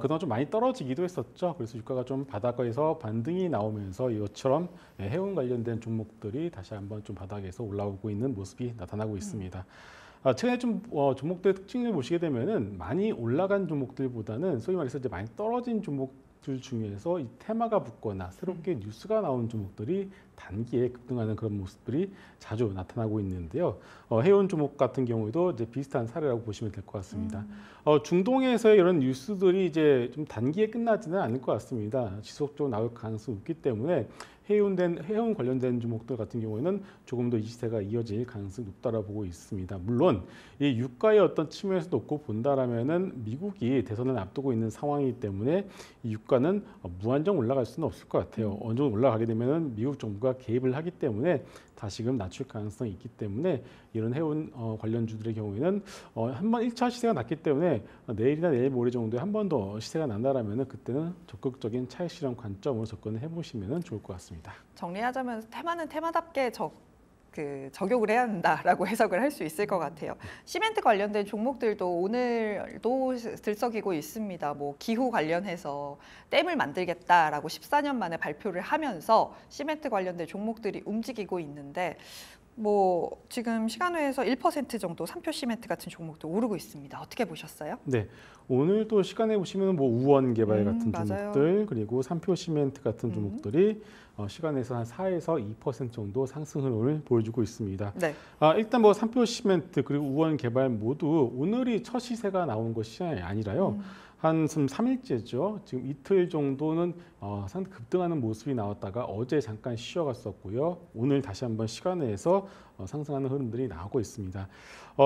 그동안 좀 많이 떨어지기도 했었죠. 그래서 유가가 좀 바닥에서 반등이 나오면서 이것처럼 해운 관련된 종목들이 다시 한번 좀 바닥에서 올라오고 있는 모습이 나타나고 있습니다. 최근에 좀 종목들의 특징을 보시게 되면은 많이 올라간 종목들보다는 소위 말해서 이제 많이 떨어진 종목들 중에서 이 테마가 붙거나 새롭게 뉴스가 나온 종목들이 단기에 급등하는 그런 모습들이 자주 나타나고 있는데요. 해운 종목 같은 경우에도 이제 비슷한 사례라고 보시면 될 것 같습니다. 중동에서의 이런 뉴스들이 이제 좀 단기에 끝나지는 않을 것 같습니다. 지속적으로 나올 가능성이 있기 때문에 해운 관련된 종목들 같은 경우에는 조금 더 이 시세가 이어질 가능성이 높다라고 보고 있습니다. 물론 이 유가의 어떤 측면에서 놓고 본다라면은 미국이 대선을 앞두고 있는 상황이기 때문에 이 유가는 무한정 올라갈 수는 없을 것 같아요. 어느 정도 올라가게 되면은 미국 정부가 개입을 하기 때문에 다시금 낮출 가능성이 있기 때문에 이런 해운 관련주들의 경우에는 한번 1차 시세가 났기 때문에 내일이나 내일 모레 정도에 한 번 더 시세가 난다라면은 그때는 적극적인 차익 실현 관점으로 접근을 해보시면 좋을 것 같습니다. 정리하자면 테마는 테마답게 적용을 해야 한다라고 해석을 할 수 있을 것 같아요. 시멘트 관련된 종목들도 오늘도 들썩이고 있습니다. 뭐 기후 관련해서 댐을 만들겠다라고 14년 만에 발표를 하면서 시멘트 관련된 종목들이 움직이고 있는데 뭐 지금 시간외에서 1% 정도 삼표 시멘트 같은 종목도 오르고 있습니다. 어떻게 보셨어요? 네, 오늘도 시간에 보시면 뭐 우원 개발 같은 맞아요. 종목들 그리고 삼표 시멘트 같은 종목들이 시간에서 한 4에서 2% 정도 상승 흐름을 보여주고 있습니다. 네. 일단 뭐 삼표 시멘트 그리고 우원 개발 모두 오늘이 첫 시세가 나온 것이 아니라요. 한 3일째죠. 지금 이틀 정도는 상당히 급등하는 모습이 나왔다가 어제 잠깐 쉬어갔었고요. 오늘 다시 한번 시간에서 상승하는 흐름들이 나오고 있습니다.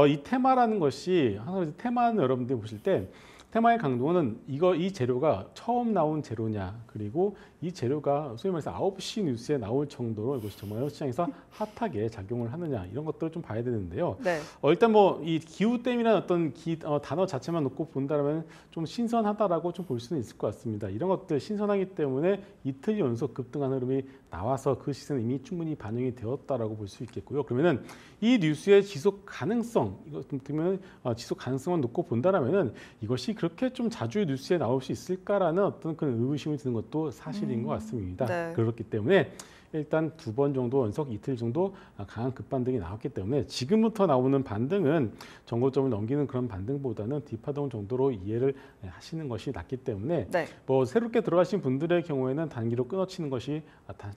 이 테마라는 것이 항상 테마는 여러분들이 보실 때 테마의 강도는 이 재료가 처음 나온 재료냐 그리고 이 재료가 소위 말해서 9시 뉴스에 나올 정도로 이것이 정말 시장에서 핫하게 작용을 하느냐 이런 것들을 좀 봐야 되는데요. 네. 일단 뭐 이 기후댐이라는 어떤 단어 자체만 놓고 본다면 좀 신선하다라고 좀 볼 수는 있을 것 같습니다. 이런 것들 신선하기 때문에 이틀 연속 급등한 흐름이 나와서 그 시세는 이미 충분히 반영이 되었다라고 볼 수 있겠고요. 그러면은 이 뉴스의 지속 가능성 이거 그러면 지속 가능성만 놓고 본다라면은 이것이 그렇게 좀 자주 뉴스에 나올 수 있을까라는 어떤 그런 의구심이 드는 것도 사실인 것 같습니다. 네. 그렇기 때문에 일단 2번 정도 연속 이틀 정도 강한 급반등이 나왔기 때문에 지금부터 나오는 반등은 정고점을 넘기는 그런 반등보다는 뒷파동 정도로 이해를 하시는 것이 낫기 때문에 네. 뭐 새롭게 들어가신 분들의 경우에는 단기로 끊어치는 것이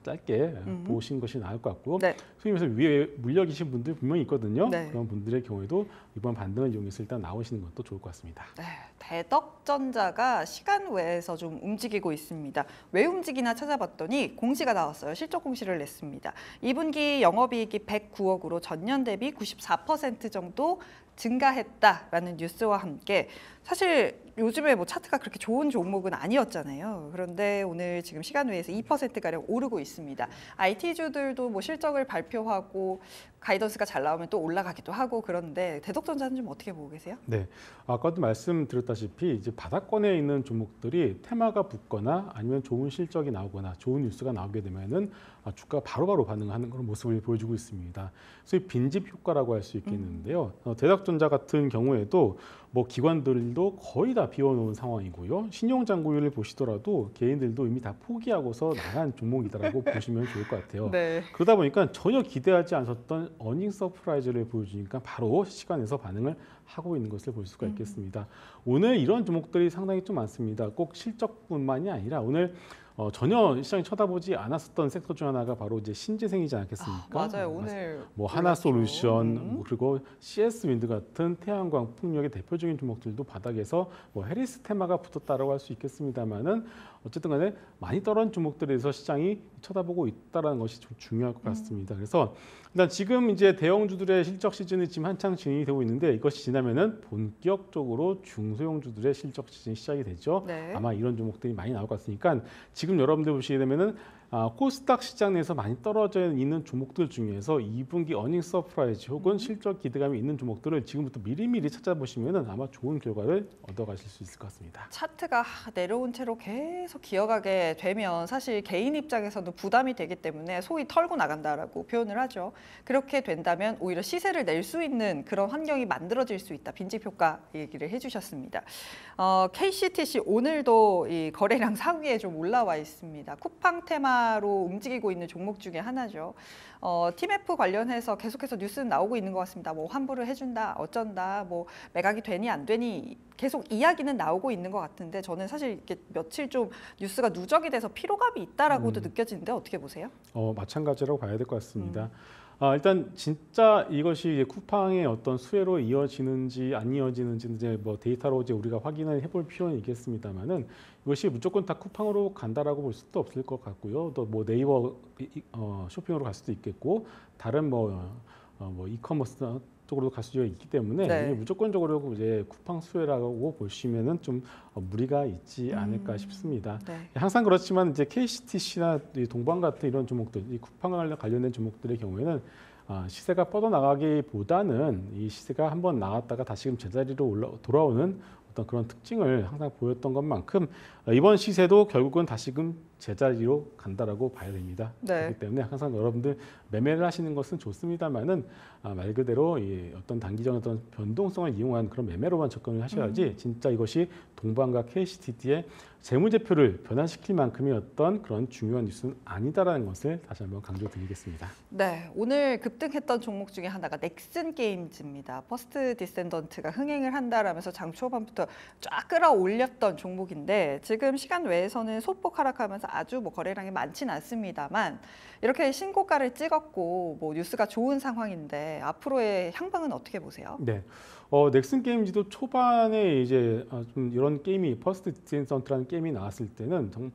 짧게 보시는 것이 나을 것 같고 네. 소위 말해서 위에 물려 계신 분들 분명히 있거든요. 네. 그런 분들의 경우에도 이번 반등을 이용해서 일단 나오시는 것도 좋을 것 같습니다. 네, 대덕전자가 시간 외에서 좀 움직이고 있습니다. 왜 움직이나 찾아봤더니 공시가 나왔어요. 실적 공시를 냈습니다. 2분기 영업이익이 109억으로 전년 대비 94% 정도 증가했다라는 뉴스와 함께 사실 요즘에 뭐 차트가 그렇게 좋은 종목은 아니었잖아요. 그런데 오늘 지금 시간 외에서 2%가량 오르고 있습니다. IT주들도 뭐 실적을 발표하고 가이던스가 잘 나오면 또 올라가기도 하고 그런데 대덕전자는 좀 어떻게 보고 계세요? 네, 아까도 말씀드렸다시피 이제 바닥권에 있는 종목들이 테마가 붙거나 아니면 좋은 실적이 나오거나 좋은 뉴스가 나오게 되면은 주가가 바로바로 반응하는 그런 모습을 보여주고 있습니다. 소위 빈집 효과라고 할 수 있겠는데요. 대덕전자 같은 경우에도 뭐 기관들도 거의 다 비워놓은 상황이고요. 신용잔고율을 보시더라도 개인들도 이미 다 포기하고서 나간 종목이다라고 보시면 좋을 것 같아요. 네. 그러다 보니까 전혀 기대하지 않았던 어닝 서프라이즈를 보여주니까 바로 시간에서 반응을 하고 있는 것을 볼 수가 있겠습니다. 오늘 이런 종목들이 상당히 좀 많습니다. 꼭 실적뿐만이 아니라 오늘 전혀 시장이 쳐다보지 않았었던 섹터 중 하나가 바로 이제 신재생이지 않겠습니까? 맞아요. 오늘 뭐 올랐죠. 하나솔루션 그리고 CS 윈드 같은 태양광 풍력의 대표적인 종목들도 바닥에서 뭐 해리스 테마가 붙었다라고 할 수 있겠습니다만은 어쨌든 간에 많이 떨어진 종목들에서 시장이 쳐다보고 있다는 것이 좀 중요할 것 같습니다. 그래서 일단 지금 이제 대형주들의 실적 시즌이 지금 한창 진행이 되고 있는데 이것이 지나면은 본격적으로 중소형주들의 실적 시즌이 시작이 되죠. 네. 아마 이런 종목들이 많이 나올 것 같으니까 지금 여러분들 보시게 되면은 코스닥 시장 내에서 많이 떨어져 있는 종목들 중에서 2분기 어닝 서프라이즈 혹은 실적 기대감이 있는 종목들을 지금부터 미리미리 찾아보시면 아마 좋은 결과를 얻어가실 수 있을 것 같습니다. 차트가 내려온 채로 계속 기어가게 되면 사실 개인 입장에서도 부담이 되기 때문에 소위 털고 나간다라고 표현을 하죠. 그렇게 된다면 오히려 시세를 낼 수 있는 그런 환경이 만들어질 수 있다. 빈집 효과 얘기를 해주셨습니다. KCTC 오늘도 이 거래량 상위에 좀 올라와 있습니다. 쿠팡 테마로 움직이고 있는 종목 중에 하나죠. TMF 관련해서 계속해서 뉴스는 나오고 있는 것 같습니다. 뭐 환불을 해준다, 어쩐다, 뭐 매각이 되니 안 되니 계속 이야기는 나오고 있는 것 같은데 저는 사실 이렇게 며칠 좀 뉴스가 누적이 돼서 피로감이 있다라고도 느껴지는데 어떻게 보세요? 마찬가지라고 봐야 될 것 같습니다. 일단 진짜 이것이 이제 쿠팡의 어떤 수혜로 이어지는지 안 이어지는지 이제 뭐 데이터로 이제 우리가 확인을 해볼 필요는 있겠습니다만은 이것이 무조건 다 쿠팡으로 간다라고 볼 수도 없을 것 같고요. 또 뭐 네이버 쇼핑으로 갈 수도 있겠고 다른 뭐 이커머스 쪽으로도 갈 수가 있기 때문에 네. 이게 무조건적으로 이제 쿠팡 수혜라고 보시면은 좀 무리가 있지 않을까 싶습니다. 네. 항상 그렇지만 이제 KCTC나 동방 같은 이런 종목들, 이 쿠팡과 관련된 종목들의 경우에는 시세가 뻗어나가기보다는 이 시세가 한번 나왔다가 다시금 제자리로 돌아오는 어떤 그런 특징을 항상 보였던 것만큼 이번 시세도 결국은 다시금 제자리로 간다라고 봐야 됩니다. 네. 그렇기 때문에 항상 여러분들 매매를 하시는 것은 좋습니다만은 말 그대로 이 어떤 단기적인 어떤 변동성을 이용한 그런 매매로만 접근을 하셔야지 진짜 이것이 동방과 KCTT의 재무제표를 변화시킬 만큼의 어떤 그런 중요한 뉴스는 아니다라는 것을 다시 한번 강조드리겠습니다. 네, 오늘 급등했던 종목 중에 하나가 넥슨 게임즈입니다. 퍼스트 디센던트가 흥행을 한다라면서 장 초반부터 쫙 끌어올렸던 종목인데 지금 시간 외에서는 소폭 하락하면서 아주 뭐 거래량이 많지는 않습니다만 이렇게 신고가를 찍었고 뭐 뉴스가 좋은 상황인데 앞으로의 향방은 어떻게 보세요? 네. 넥슨 게임즈도 초반에 이제 좀 이런 게임이 퍼스트 디센던트라는 게임이 나왔을 때는 좀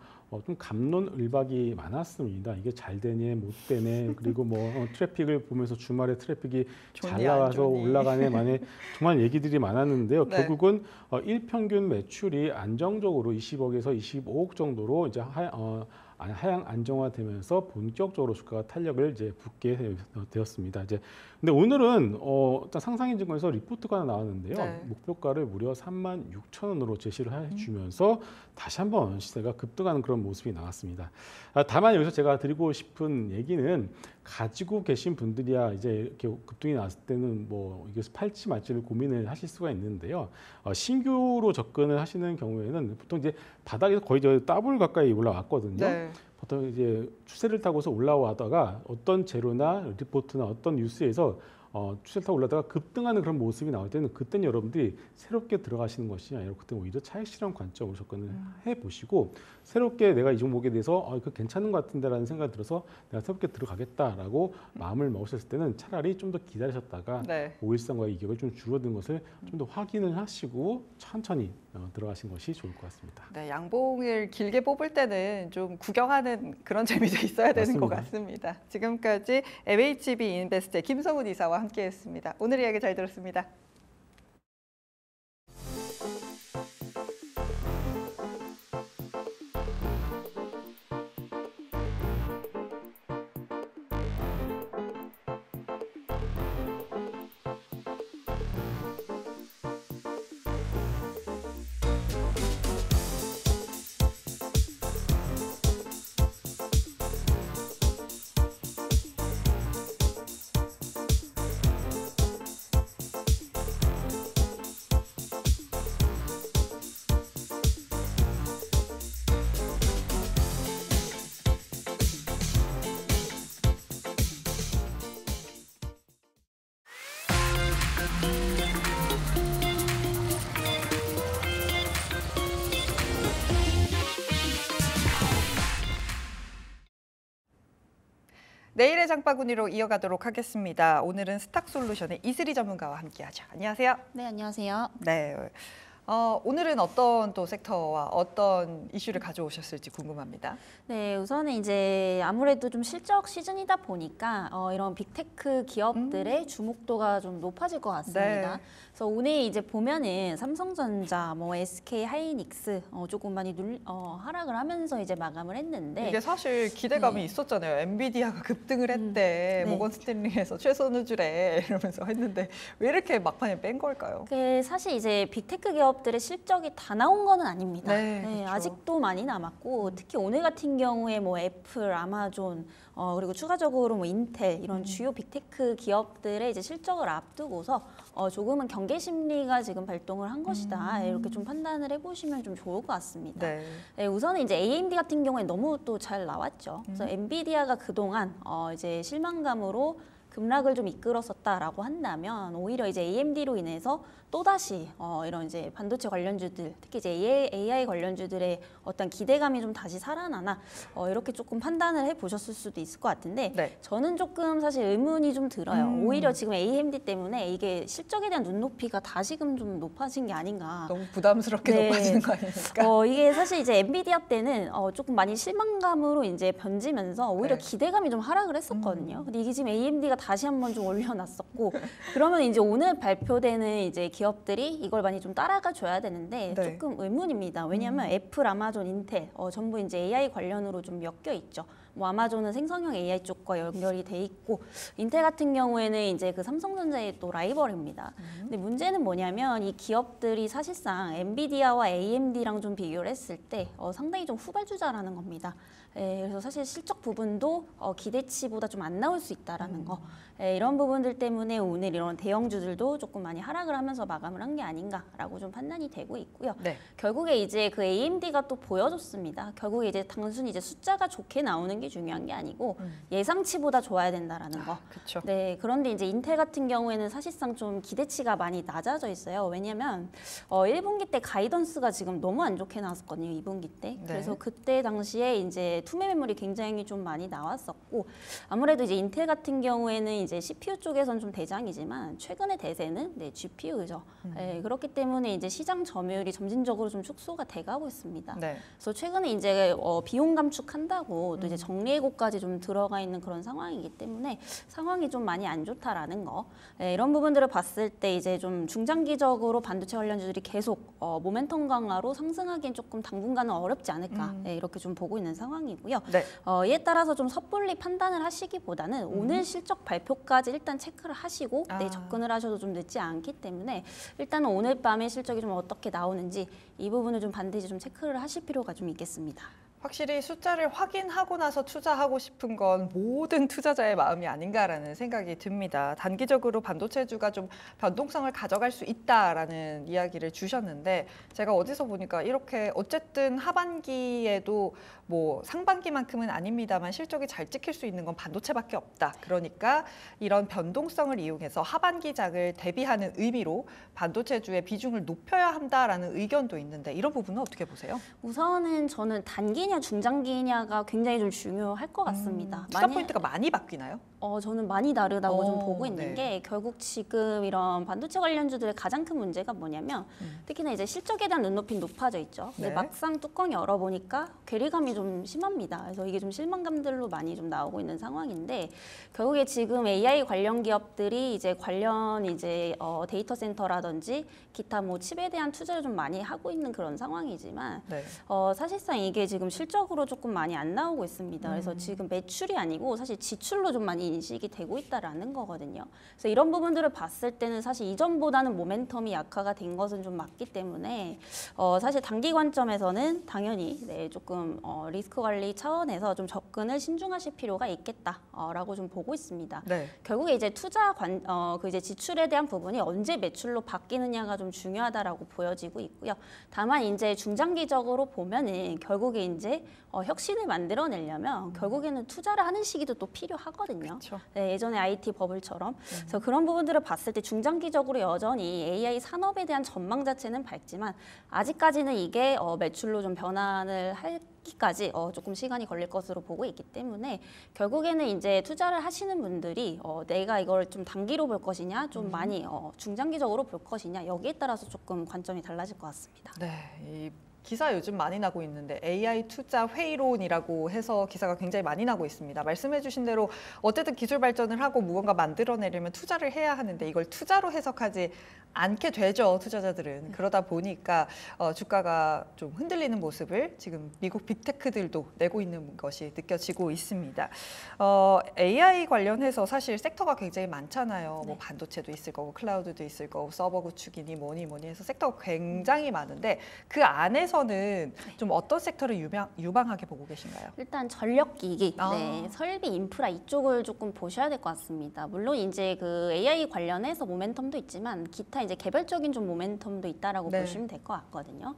갑론을박이 많았습니다. 이게 잘 되네, 못 되네, 그리고 뭐 트래픽을 보면서 주말에 트래픽이 좋니, 잘 나와서 안 좋니. 올라가네, 만에 정말 얘기들이 많았는데요. 네. 결국은 일평균 매출이 안정적으로 20억에서 25억 정도로 이제 하향 안정화되면서 본격적으로 주가가 탄력을 이제 붙게 되었습니다. 이제 근데 오늘은 일단 상상인증권에서 리포트가 나왔는데요. 네. 목표가를 무려 36,000원으로 제시를 해주면서 다시 한번 시세가 급등하는 그런 모습이 나왔습니다. 다만 여기서 제가 드리고 싶은 얘기는 가지고 계신 분들이야 이제 이렇게 급등이 나왔을 때는 뭐 이것을 팔지 말지를 고민을 하실 수가 있는데요. 신규로 접근을 하시는 경우에는 보통 이제 바닥에서 거의 더블 가까이 올라왔거든요. 네. 보통 이제 추세를 타고서 올라와다가 어떤 재료나 리포트나 어떤 뉴스에서 추세를 타고 올라다가 급등하는 그런 모습이 나올 때는 그때는 여러분들이 새롭게 들어가시는 것이 아니라 그때 오히려 차익 실현 관점으로 접근을 해보시고 새롭게 내가 이 종목에 대해서 이거 괜찮은 것 같은데라는 생각이 들어서 내가 새롭게 들어가겠다라고 마음을 먹으셨을 때는 차라리 좀 더 기다리셨다가 네. 5일선과 이격을 좀 줄어든 것을 좀 더 확인을 하시고 천천히 들어가신 것이 좋을 것 같습니다. 네, 양봉을 길게 뽑을 때는 좀 구경하는 그런 재미도 있어야 되는 것 맞습니다. 같습니다. 지금까지 MHB 인베스트의 김성훈 이사와 함께했습니다. 오늘 이야기 잘 들었습니다. 내일의 장바구니로 이어가도록 하겠습니다. 오늘은 스탁솔루션의 이슬이 전문가와 함께하죠. 안녕하세요. 네, 안녕하세요. 네. 오늘은 어떤 또 섹터와 어떤 이슈를 가져오셨을지 궁금합니다. 네, 우선은 이제 아무래도 좀 실적 시즌이다 보니까 이런 빅테크 기업들의 주목도가 좀 높아질 것 같습니다. 네. 그래서 오늘 이제 보면은 삼성전자, 뭐 SK 하이닉스 조금 많이 하락을 하면서 이제 마감을 했는데 이게 사실 기대감이 네. 있었잖아요. 엔비디아가 급등을 했대. 네. 모건 스탠리에서 최소 누주래 이러면서 했는데 왜 이렇게 막판에 뺀 걸까요? 사실 이제 빅테크 기업들의 실적이 다 나온 거는 아닙니다. 네, 그렇죠. 아직도 많이 남았고 특히 오늘 같은 경우에 뭐 애플, 아마존 그리고 추가적으로 뭐 인텔 이런 주요 빅테크 기업들의 이제 실적을 앞두고서 조금은 경계 심리가 지금 발동을 한 것이다 이렇게 좀 판단을 해보시면 좀 좋을 것 같습니다. 네. 네, 우선은 이제 AMD 같은 경우에 너무 또 잘 나왔죠. 그래서 엔비디아가 그동안 이제 실망감으로 급락을 좀 이끌었었다라고 한다면 오히려 이제 AMD로 인해서 또다시 이런 이제 반도체 관련주들, 특히 이제 AI 관련주들의 어떤 기대감이 좀 다시 살아나나 이렇게 조금 판단을 해보셨을 수도 있을 것 같은데 네. 저는 조금 사실 의문이 좀 들어요. 오히려 지금 AMD 때문에 이게 실적에 대한 눈높이가 다시금 좀 높아진 게 아닌가. 너무 부담스럽게 네. 높아지는 거 아닙니까? 이게 사실 이제 엔비디아 때는 조금 많이 실망감으로 이제 변지면서 오히려 네. 기대감이 좀 하락을 했었거든요. 근데 이게 지금 AMD가 다시 한번 좀 올려놨었고 그러면 이제 오늘 발표되는 이제 기업들이 이걸 많이 좀 따라가 줘야 되는데 네. 조금 의문입니다. 왜냐하면 애플, 아마존, 인텔 전부 이제 AI 관련으로 좀 엮여 있죠. 뭐 아마존은 생성형 AI 쪽과 연결이 돼 있고 인텔 같은 경우에는 이제 그 삼성전자의 또 라이벌입니다. 근데 문제는 뭐냐면 이 기업들이 사실상 엔비디아와 AMD랑 좀 비교를 했을 때 상당히 좀 후발주자라는 겁니다. 그래서 사실 실적 부분도 기대치보다 좀 안 나올 수 있다라는 거. 이런 부분들 때문에 오늘 이런 대형주들도 조금 많이 하락을 하면서 마감을 한 게 아닌가라고 좀 판단이 되고 있고요. 네. 결국에 이제 그 AMD가 또 보여줬습니다. 결국에 이제 단순히 이제 숫자가 좋게 나오는 게 중요한 게 아니고 예상치보다 좋아야 된다라는 거. 그렇죠. 네, 그런데 이제 인텔 같은 경우에는 사실상 좀 기대치가 많이 낮아져 있어요. 왜냐하면 1분기 때 가이던스가 지금 너무 안 좋게 나왔었거든요. 2분기 때. 네. 그래서 그때 당시에 이제 투매 메모리 굉장히 좀 많이 나왔었고 아무래도 이제 인텔 같은 경우에는 이제 CPU 쪽에서는 좀 대장이지만 최근의 대세는 GPU죠. 그렇기 때문에 이제 시장 점유율이 점진적으로 좀 축소가 돼가고 있습니다. 네. 그래서 최근에 이제 비용 감축한다고 또 이제 정리해고까지 좀 들어가 있는 그런 상황이기 때문에 상황이 좀 많이 안 좋다라는 거. 이런 부분들을 봤을 때 이제 좀 중장기적으로 반도체 관련주들이 계속 모멘텀 강화로 상승하기엔 조금 당분간은 어렵지 않을까 이렇게 좀 보고 있는 상황이고요. 네. 이에 따라서 좀 섣불리 판단을 하시기보다는 오늘 실적 발표까지 일단 체크를 하시고 접근을 하셔도 좀 늦지 않기 때문에 일단은 오늘 밤에 실적이 좀 어떻게 나오는지 이 부분을 좀 반드시 좀 체크를 하실 필요가 좀 있겠습니다. 확실히 숫자를 확인하고 나서 투자하고 싶은 건 모든 투자자의 마음이 아닌가라는 생각이 듭니다. 단기적으로 반도체주가 좀 변동성을 가져갈 수 있다라는 이야기를 주셨는데 제가 어디서 보니까 이렇게 어쨌든 하반기에도 뭐 상반기만큼은 아닙니다만 실적이 잘 찍힐 수 있는 건 반도체밖에 없다. 그러니까 이런 변동성을 이용해서 하반기작을 대비하는 의미로 반도체주의 비중을 높여야 한다라는 의견도 있는데 이런 부분은 어떻게 보세요? 우선은 저는 단기냐 중장기냐가 굉장히 좀 중요할 것 같습니다. 투자 포인트가 많이 바뀌나요? 저는 많이 다르다고 좀 보고 있는 네. 게 결국 지금 이런 반도체 관련주들의 가장 큰 문제가 뭐냐면 특히나 이제 실적에 대한 눈높이는 높아져 있죠. 근데 네. 막상 뚜껑 열어보니까 괴리감이 좀 심합니다. 그래서 이게 좀 실망감들로 많이 좀 나오고 있는 상황인데 결국에 지금 AI 관련 기업들이 이제 관련 이제 데이터 센터라든지 기타 뭐 칩에 대한 투자를 좀 많이 하고 있는 그런 상황이지만 네. 사실상 이게 지금 실적으로 조금 많이 안 나오고 있습니다. 그래서 지금 매출이 아니고 사실 지출로 좀 많이 인식이 되고 있다라는 거거든요. 그래서 이런 부분들을 봤을 때는 사실 이전보다는 모멘텀이 약화가 된 것은 좀 맞기 때문에 사실 단기 관점에서는 당연히 조금 리스크 관리 차원에서 좀 접근을 신중하실 필요가 있겠다라고 좀 보고 있습니다. 네. 결국에 이제 그 이제 지출에 대한 부분이 언제 매출로 바뀌느냐가 좀 중요하다라고 보여지고 있고요. 다만 이제 중장기적으로 보면은 결국에 이제 기업들의 혁신을 만들어내려면 결국에는 투자를 하는 시기도 또 필요하거든요. 그렇죠. 네, 예전에 IT 버블처럼. 그래서 그런 부분들을 봤을 때 중장기적으로 여전히 AI 산업에 대한 전망 자체는 밝지만 아직까지는 이게 매출로 좀 변환을 하기까지 조금 시간이 걸릴 것으로 보고 있기 때문에 결국에는 이제 투자를 하시는 분들이 내가 이걸 좀 단기로 볼 것이냐, 좀 많이 중장기적으로 볼 것이냐 여기에 따라서 조금 관점이 달라질 것 같습니다. 네, 이 기사 요즘 많이 나고 있는데 AI 투자 회의론이라고 해서 기사가 굉장히 많이 나고 있습니다. 말씀해주신 대로 어쨌든 기술 발전을 하고 무언가 만들어내려면 투자를 해야 하는데 이걸 투자로 해석하지 않게 되죠, 투자자들은. 그러다 보니까 주가가 좀 흔들리는 모습을 지금 미국 빅테크들도 내고 있는 것이 느껴지고 있습니다. AI 관련해서 사실 섹터가 굉장히 많잖아요. 뭐 반도체도 있을 거고 클라우드도 있을 거고 서버 구축이니 뭐니 해서 섹터가 굉장히 많은데 그 안에서는 좀 어떤 섹터를 유망하게 보고 계신가요? 일단 전력기기, 아. 네, 설비, 인프라 이쪽을 조금 보셔야 될 것 같습니다. 물론 이제 그 AI 관련해서 모멘텀도 있지만 기타 이제 개별적인 좀 모멘텀도 있다라고 네. 보시면 될 것 같거든요.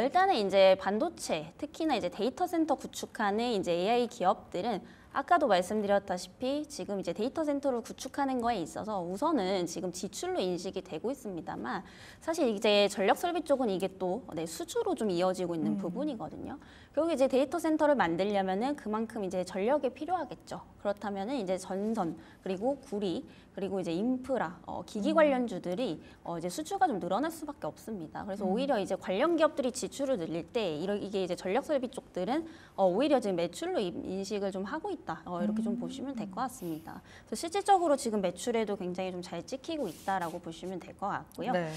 일단은 이제 반도체, 특히나 이제 데이터 센터 구축하는 이제 AI 기업들은 아까도 말씀드렸다시피 지금 이제 데이터 센터를 구축하는 거에 있어서 우선은 지금 지출로 인식이 되고 있습니다만 사실 이제 전력 설비 쪽은 이게 또 수주로 좀 이어지고 있는 부분이거든요. 결국 이제 데이터 센터를 만들려면은 그만큼 이제 전력이 필요하겠죠. 그렇다면은 이제 전선 그리고 구리 그리고 이제 인프라, 기기 관련주들이 이제 수주가 좀 늘어날 수밖에 없습니다. 그래서 오히려 이제 관련 기업들이 지출을 늘릴 때 이게 이제 전력 설비 쪽들은 오히려 지금 매출로 인식을 좀 하고 있다. 이렇게 좀 보시면 될 것 같습니다. 그래서 실질적으로 지금 매출에도 굉장히 좀 잘 찍히고 있다라고 보시면 될 것 같고요. 네.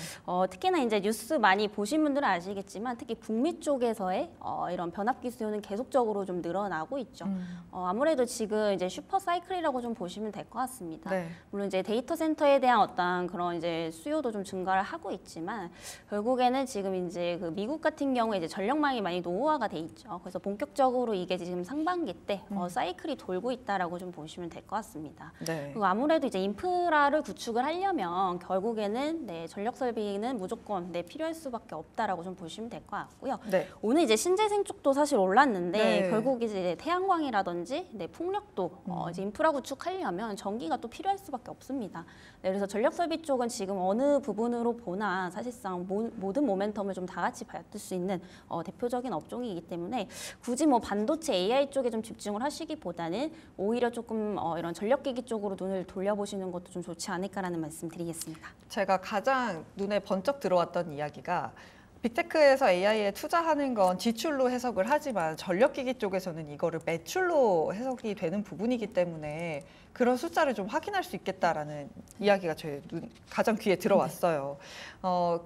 특히나 이제 뉴스 많이 보신 분들은 아시겠지만 특히 북미 쪽에서의 이런 변압기 수요는 계속적으로 좀 늘어나고 있죠. 아무래도 지금 이제 슈퍼 사이클이라고 좀 보시면 될 것 같습니다. 네. 물론 이제 데이터 센터에 대한 어떤 그런 이제 수요도 좀 증가를 하고 있지만 결국에는 지금 이제 그 미국 같은 경우에 이제 전력망이 많이 노후화가 돼 있죠. 그래서 본격적으로 이게 지금 상반기 때 사이클이 돌고 있다라고 좀 보시면 될 것 같습니다. 네. 그리고 아무래도 이제 인프라를 구축을 하려면 결국에는 전력 설비는 무조건 필요할 수밖에 없다라고 좀 보시면 될 것 같고요. 네. 오늘 이제 신재생 쪽도 사실 올랐는데 네. 결국 이제 태양광이라든지 풍력도 이제 인프라 구축하려면 전기가 또 필요할 수밖에 없습니다. 그래서 전력 설비 쪽은 지금 어느 부분으로 보나 사실상 모든 모멘텀을 좀 다 같이 받을 수 있는 대표적인 업종이기 때문에 굳이 뭐 반도체 AI 쪽에 좀 집중을 하시기보다는 오히려 조금 이런 전력기기 쪽으로 눈을 돌려보시는 것도 좀 좋지 않을까라는 말씀드리겠습니다. 제가 가장 눈에 번쩍 들어왔던 이야기가 빅테크에서 AI에 투자하는 건 지출로 해석을 하지만 전력기기 쪽에서는 이거를 매출로 해석이 되는 부분이기 때문에 그런 숫자를 좀 확인할 수 있겠다라는 이야기가 제 가장 귀에 들어왔어요.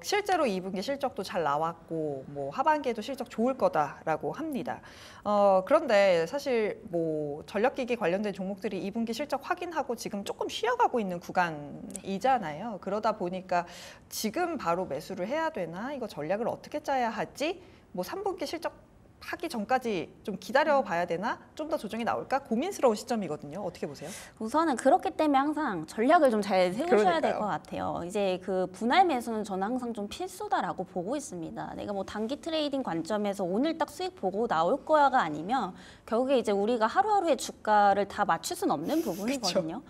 실제로 2분기 실적도 잘 나왔고 뭐 하반기에도 실적 좋을 거다라고 합니다. 그런데 사실 뭐 전력기기 관련된 종목들이 2분기 실적 확인하고 지금 조금 쉬어가고 있는 구간이잖아요. 그러다 보니까 지금 바로 매수를 해야 되나? 이거 전략을 어떻게 짜야 하지? 뭐 3분기 실적 하기 전까지 좀 기다려봐야 되나? 좀 더 조정이 나올까? 고민스러운 시점이거든요. 어떻게 보세요? 우선은 그렇기 때문에 항상 전략을 좀 잘 세우셔야 될 그러니까요. 것 같아요. 이제 그 분할 매수는 저는 항상 좀 필수다라고 보고 있습니다. 내가 뭐 단기 트레이딩 관점에서 오늘 딱 수익 보고 나올 거야가 아니면 결국에 이제 우리가 하루하루의 주가를 다 맞출 수는 없는 부분이거든요.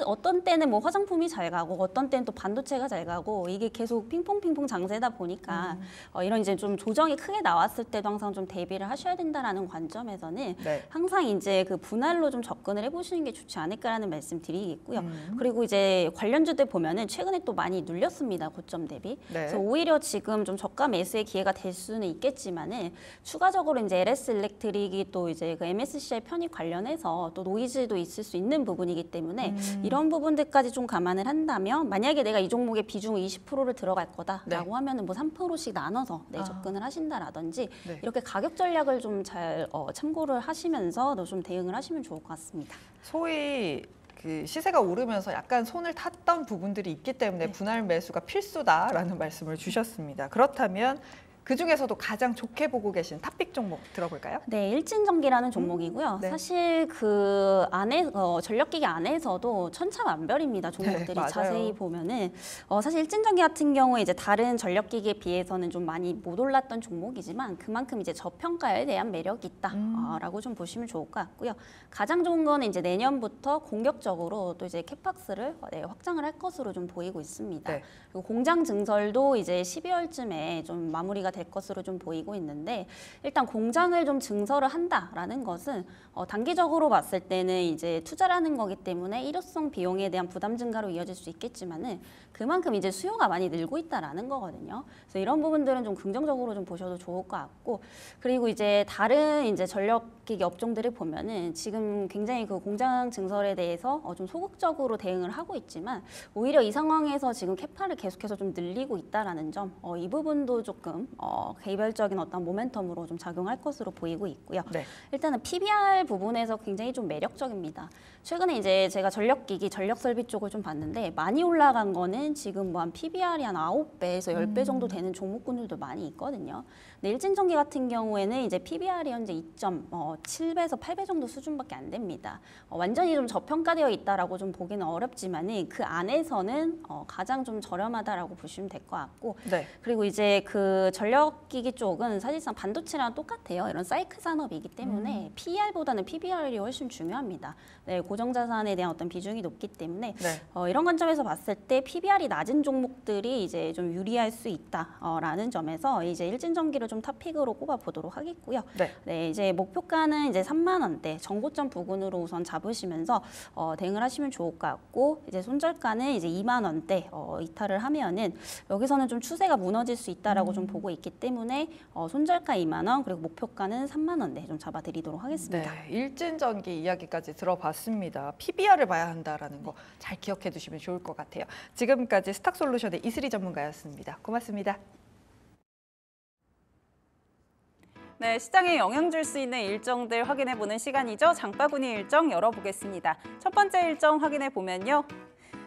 어떤 때는 뭐 화장품이 잘 가고 어떤 때는 또 반도체가 잘 가고 이게 계속 핑퐁핑퐁 장세다 보니까 이런 이제 좀 조정이 크게 나왔을 때도 항상 좀 대비를 하셔야 된다라는 관점에서는 네. 항상 이제 그 분할로 좀 접근을 해보시는 게 좋지 않을까라는 말씀드리겠고요. 그리고 이제 관련주들 보면은 최근에 또 많이 눌렸습니다. 고점 대비. 네. 그래서 오히려 지금 좀 저가 매수의 기회가 될 수는 있겠지만은 추가적으로 이제 LS 일렉트릭이 또 이제 그 MSCI 편입 관련해서 또 노이즈도 있을 수 있는 부분이기 때문에 이런 부분들까지 좀 감안을 한다면 만약에 내가 이 종목의 비중 20%를 들어갈 거다라고 네. 하면은 뭐 3%씩 나눠서 접근을 하신다라든지 네. 이렇게 가격 전략을 좀 잘 참고를 하시면서 좀 대응을 하시면 좋을 것 같습니다. 소위 그 시세가 오르면서 약간 손을 탔던 부분들이 있기 때문에 분할 매수가 필수다라는 말씀을 주셨습니다. 그렇다면 그 중에서도 가장 좋게 보고 계신 탑픽 종목 들어볼까요? 네, 일진전기라는 종목이고요. 네. 사실 그 안에 전력기기 안에서도 천차만별입니다. 종목들이 맞아요. 자세히 보면은 사실 일진전기 같은 경우에 이제 다른 전력기기에 비해서는 좀 많이 못 올랐던 종목이지만 그만큼 이제 저평가에 대한 매력이 있다라고 좀 보시면 좋을 것 같고요. 가장 좋은 거는 이제 내년부터 공격적으로 또 이제 캐팍스를 확장을 할 것으로 좀 보이고 있습니다. 네. 그리고 공장 증설도 이제 12월쯤에 좀 마무리가 될 것으로 좀 보이고 있는데 일단 공장을 좀 증설을 한다라는 것은 단기적으로 봤을 때는 이제 투자라는 거기 때문에 일회성 비용에 대한 부담 증가로 이어질 수 있겠지만은 그만큼 이제 수요가 많이 늘고 있다라는 거거든요. 그래서 이런 부분들은 좀 긍정적으로 좀 보셔도 좋을 것 같고 그리고 이제 다른 이제 전력기기 업종들을 보면은 지금 굉장히 그 공장 증설에 대해서 좀 소극적으로 대응을 하고 있지만 오히려 이 상황에서 지금 캐파를 계속해서 좀 늘리고 있다라는 점, 이 부분도 조금 개별적인 어떤 모멘텀으로 좀 작용할 것으로 보이고 있고요. 네. 일단은 PBR 부분에서 굉장히 좀 매력적입니다. 최근에 이제 제가 전력기기, 전력설비 쪽을 좀 봤는데 많이 올라간 거는 지금 뭐 한 PBR이 한 9배에서 10배 정도 되는 종목군들도 많이 있거든요. 근데 일진전기 같은 경우에는 이제 PBR이 현재 2.7배에서 8배 정도 수준밖에 안 됩니다. 완전히 좀 저평가되어 있다라고 좀 보기는 어렵지만은 그 안에서는 가장 좀 저렴하다라고 보시면 될 것 같고 네. 그리고 이제 그 전력기기 쪽은 사실상 반도체랑 똑같아요. 이런 사이클 산업이기 때문에 PER보다는 PBR이 훨씬 중요합니다. 네, 고정자산에 대한 어떤 비중이 높기 때문에 네. 이런 관점에서 봤을 때 PBR이 낮은 종목들이 이제 좀 유리할 수 있다라는 점에서 이제 일진전기를 좀 탑픽으로 꼽아보도록 하겠고요. 네. 네, 이제 목표가는 이제 3만 원대 정고점 부근으로 우선 잡으시면서 대응을 하시면 좋을 것 같고 이제 손절가는 이제 2만 원대 이탈을 하면은 여기서는 좀 추세가 무너질 수 있다라고 좀 보고 있기 때문에 손절가 2만 원 그리고 목표가는 3만 원대 좀 잡아드리도록 하겠습니다. 네, 일진전기 이야기까지 들어봤습니다. PBR을 봐야 한다라는 거 잘 기억해 두시면 좋을 것 같아요. 지금까지 스탁솔루션의 이슬이 전문가였습니다. 고맙습니다. 네, 시장에 영향 줄 수 있는 일정들 확인해보는 시간이죠. 장바구니 일정 열어보겠습니다. 첫 번째 일정 확인해보면요.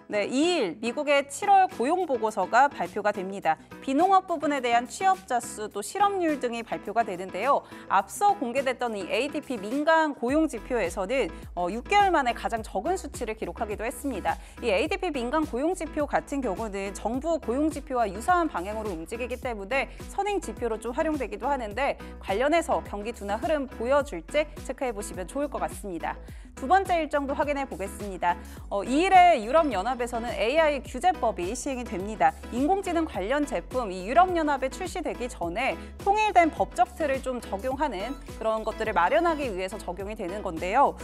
네, 2일 미국의 7월 고용보고서가 발표가 됩니다. 비농업 부분에 대한 취업자 수, 또 실업률 등이 발표가 되는데요. 앞서 공개됐던 이 ADP 민간 고용 지표에서는 6개월 만에 가장 적은 수치를 기록하기도 했습니다. 이 ADP 민간 고용 지표 같은 경우는 정부 고용 지표와 유사한 방향으로 움직이기 때문에 선행 지표로 좀 활용되기도 하는데 관련해서 경기 둔화 흐름 보여줄지 체크해 보시면 좋을 것 같습니다. 두 번째 일정도 확인해 보겠습니다. 2일에 유럽연합에서는 AI 규제법이 시행이 됩니다. 인공지능 관련 제품, 이 유럽연합에 출시되기 전에 통일된 법적 틀을 좀 적용하는 그런 것들을 마련하기 위해서 적용이 되는 건데요.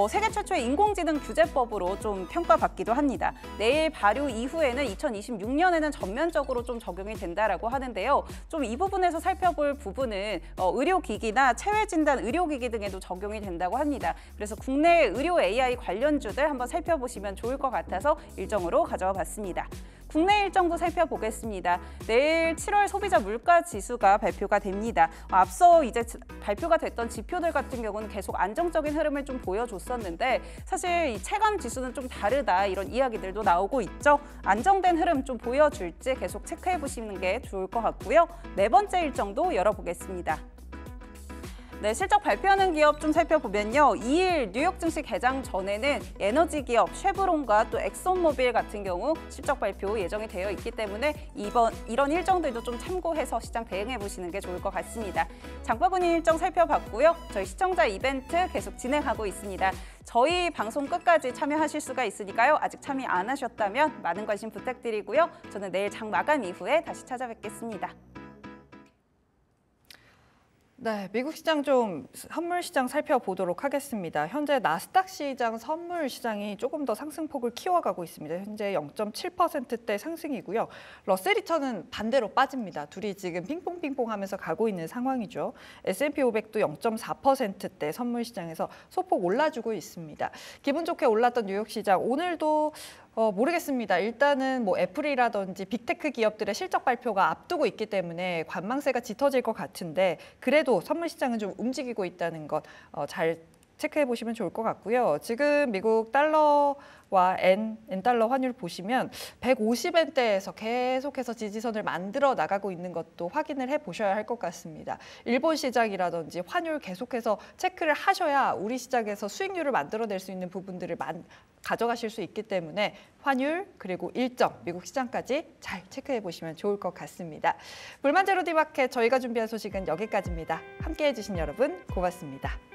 세계 최초의 인공지능 규제법으로 좀 평가받기도 합니다. 내일 발효 이후에는 2026년에는 전면적으로 좀 적용이 된다라고 하는데요. 좀 이 부분에서 살펴볼 부분은 의료기기나 체외진단 의료기기 등에도 적용이 된다고 합니다. 그래서 국내 의료 AI 관련주들 한번 살펴보시면 좋을 것 같아서 일정으로 가져와 봤습니다. 국내 일정도 살펴보겠습니다. 내일 7월 소비자 물가 지수가 발표가 됩니다. 앞서 이제 발표가 됐던 지표들 같은 경우는 계속 안정적인 흐름을 좀 보여줬었는데 사실 이 체감 지수는 좀 다르다 이런 이야기들도 나오고 있죠. 안정된 흐름 좀 보여줄지 계속 체크해 보시는 게 좋을 것 같고요. 네 번째 일정도 열어보겠습니다. 네, 실적 발표하는 기업 좀 살펴보면요. 2일 뉴욕 증시 개장 전에는 에너지 기업 쉐브론과 또 엑손모빌 같은 경우 실적 발표 예정이 되어 있기 때문에 이런 일정들도 좀 참고해서 시장 대응해 보시는 게 좋을 것 같습니다. 장바구니 일정 살펴봤고요. 저희 시청자 이벤트 계속 진행하고 있습니다. 저희 방송 끝까지 참여하실 수가 있으니까요. 아직 참여 안 하셨다면 많은 관심 부탁드리고요. 저는 내일 장 마감 이후에 다시 찾아뵙겠습니다. 네, 미국 시장 좀 선물 시장 살펴보도록 하겠습니다. 현재 나스닥 시장 선물 시장이 조금 더 상승폭을 키워가고 있습니다. 현재 0.7%대 상승이고요. 러셀 2000은 반대로 빠집니다. 둘이 지금 핑퐁핑퐁 하면서 가고 있는 상황이죠. S&P 500도 0.4%대 선물 시장에서 소폭 올라주고 있습니다. 기분 좋게 올랐던 뉴욕 시장 오늘도 모르겠습니다. 일단은 뭐 애플이라든지 빅테크 기업들의 실적 발표가 앞두고 있기 때문에 관망세가 짙어질 것 같은데 그래도 선물 시장은 좀 움직이고 있다는 것 잘 체크해 보시면 좋을 것 같고요. 지금 미국 달러와 엔달러 환율 보시면 150엔대에서 계속해서 지지선을 만들어 나가고 있는 것도 확인을 해 보셔야 할 것 같습니다. 일본 시장이라든지 환율 계속해서 체크를 하셔야 우리 시장에서 수익률을 만들어낼 수 있는 부분들을 가져가실 수 있기 때문에 환율 그리고 일정 미국 시장까지 잘 체크해 보시면 좋을 것 같습니다. 불만제로 디마켓 저희가 준비한 소식은 여기까지입니다. 함께해 주신 여러분 고맙습니다.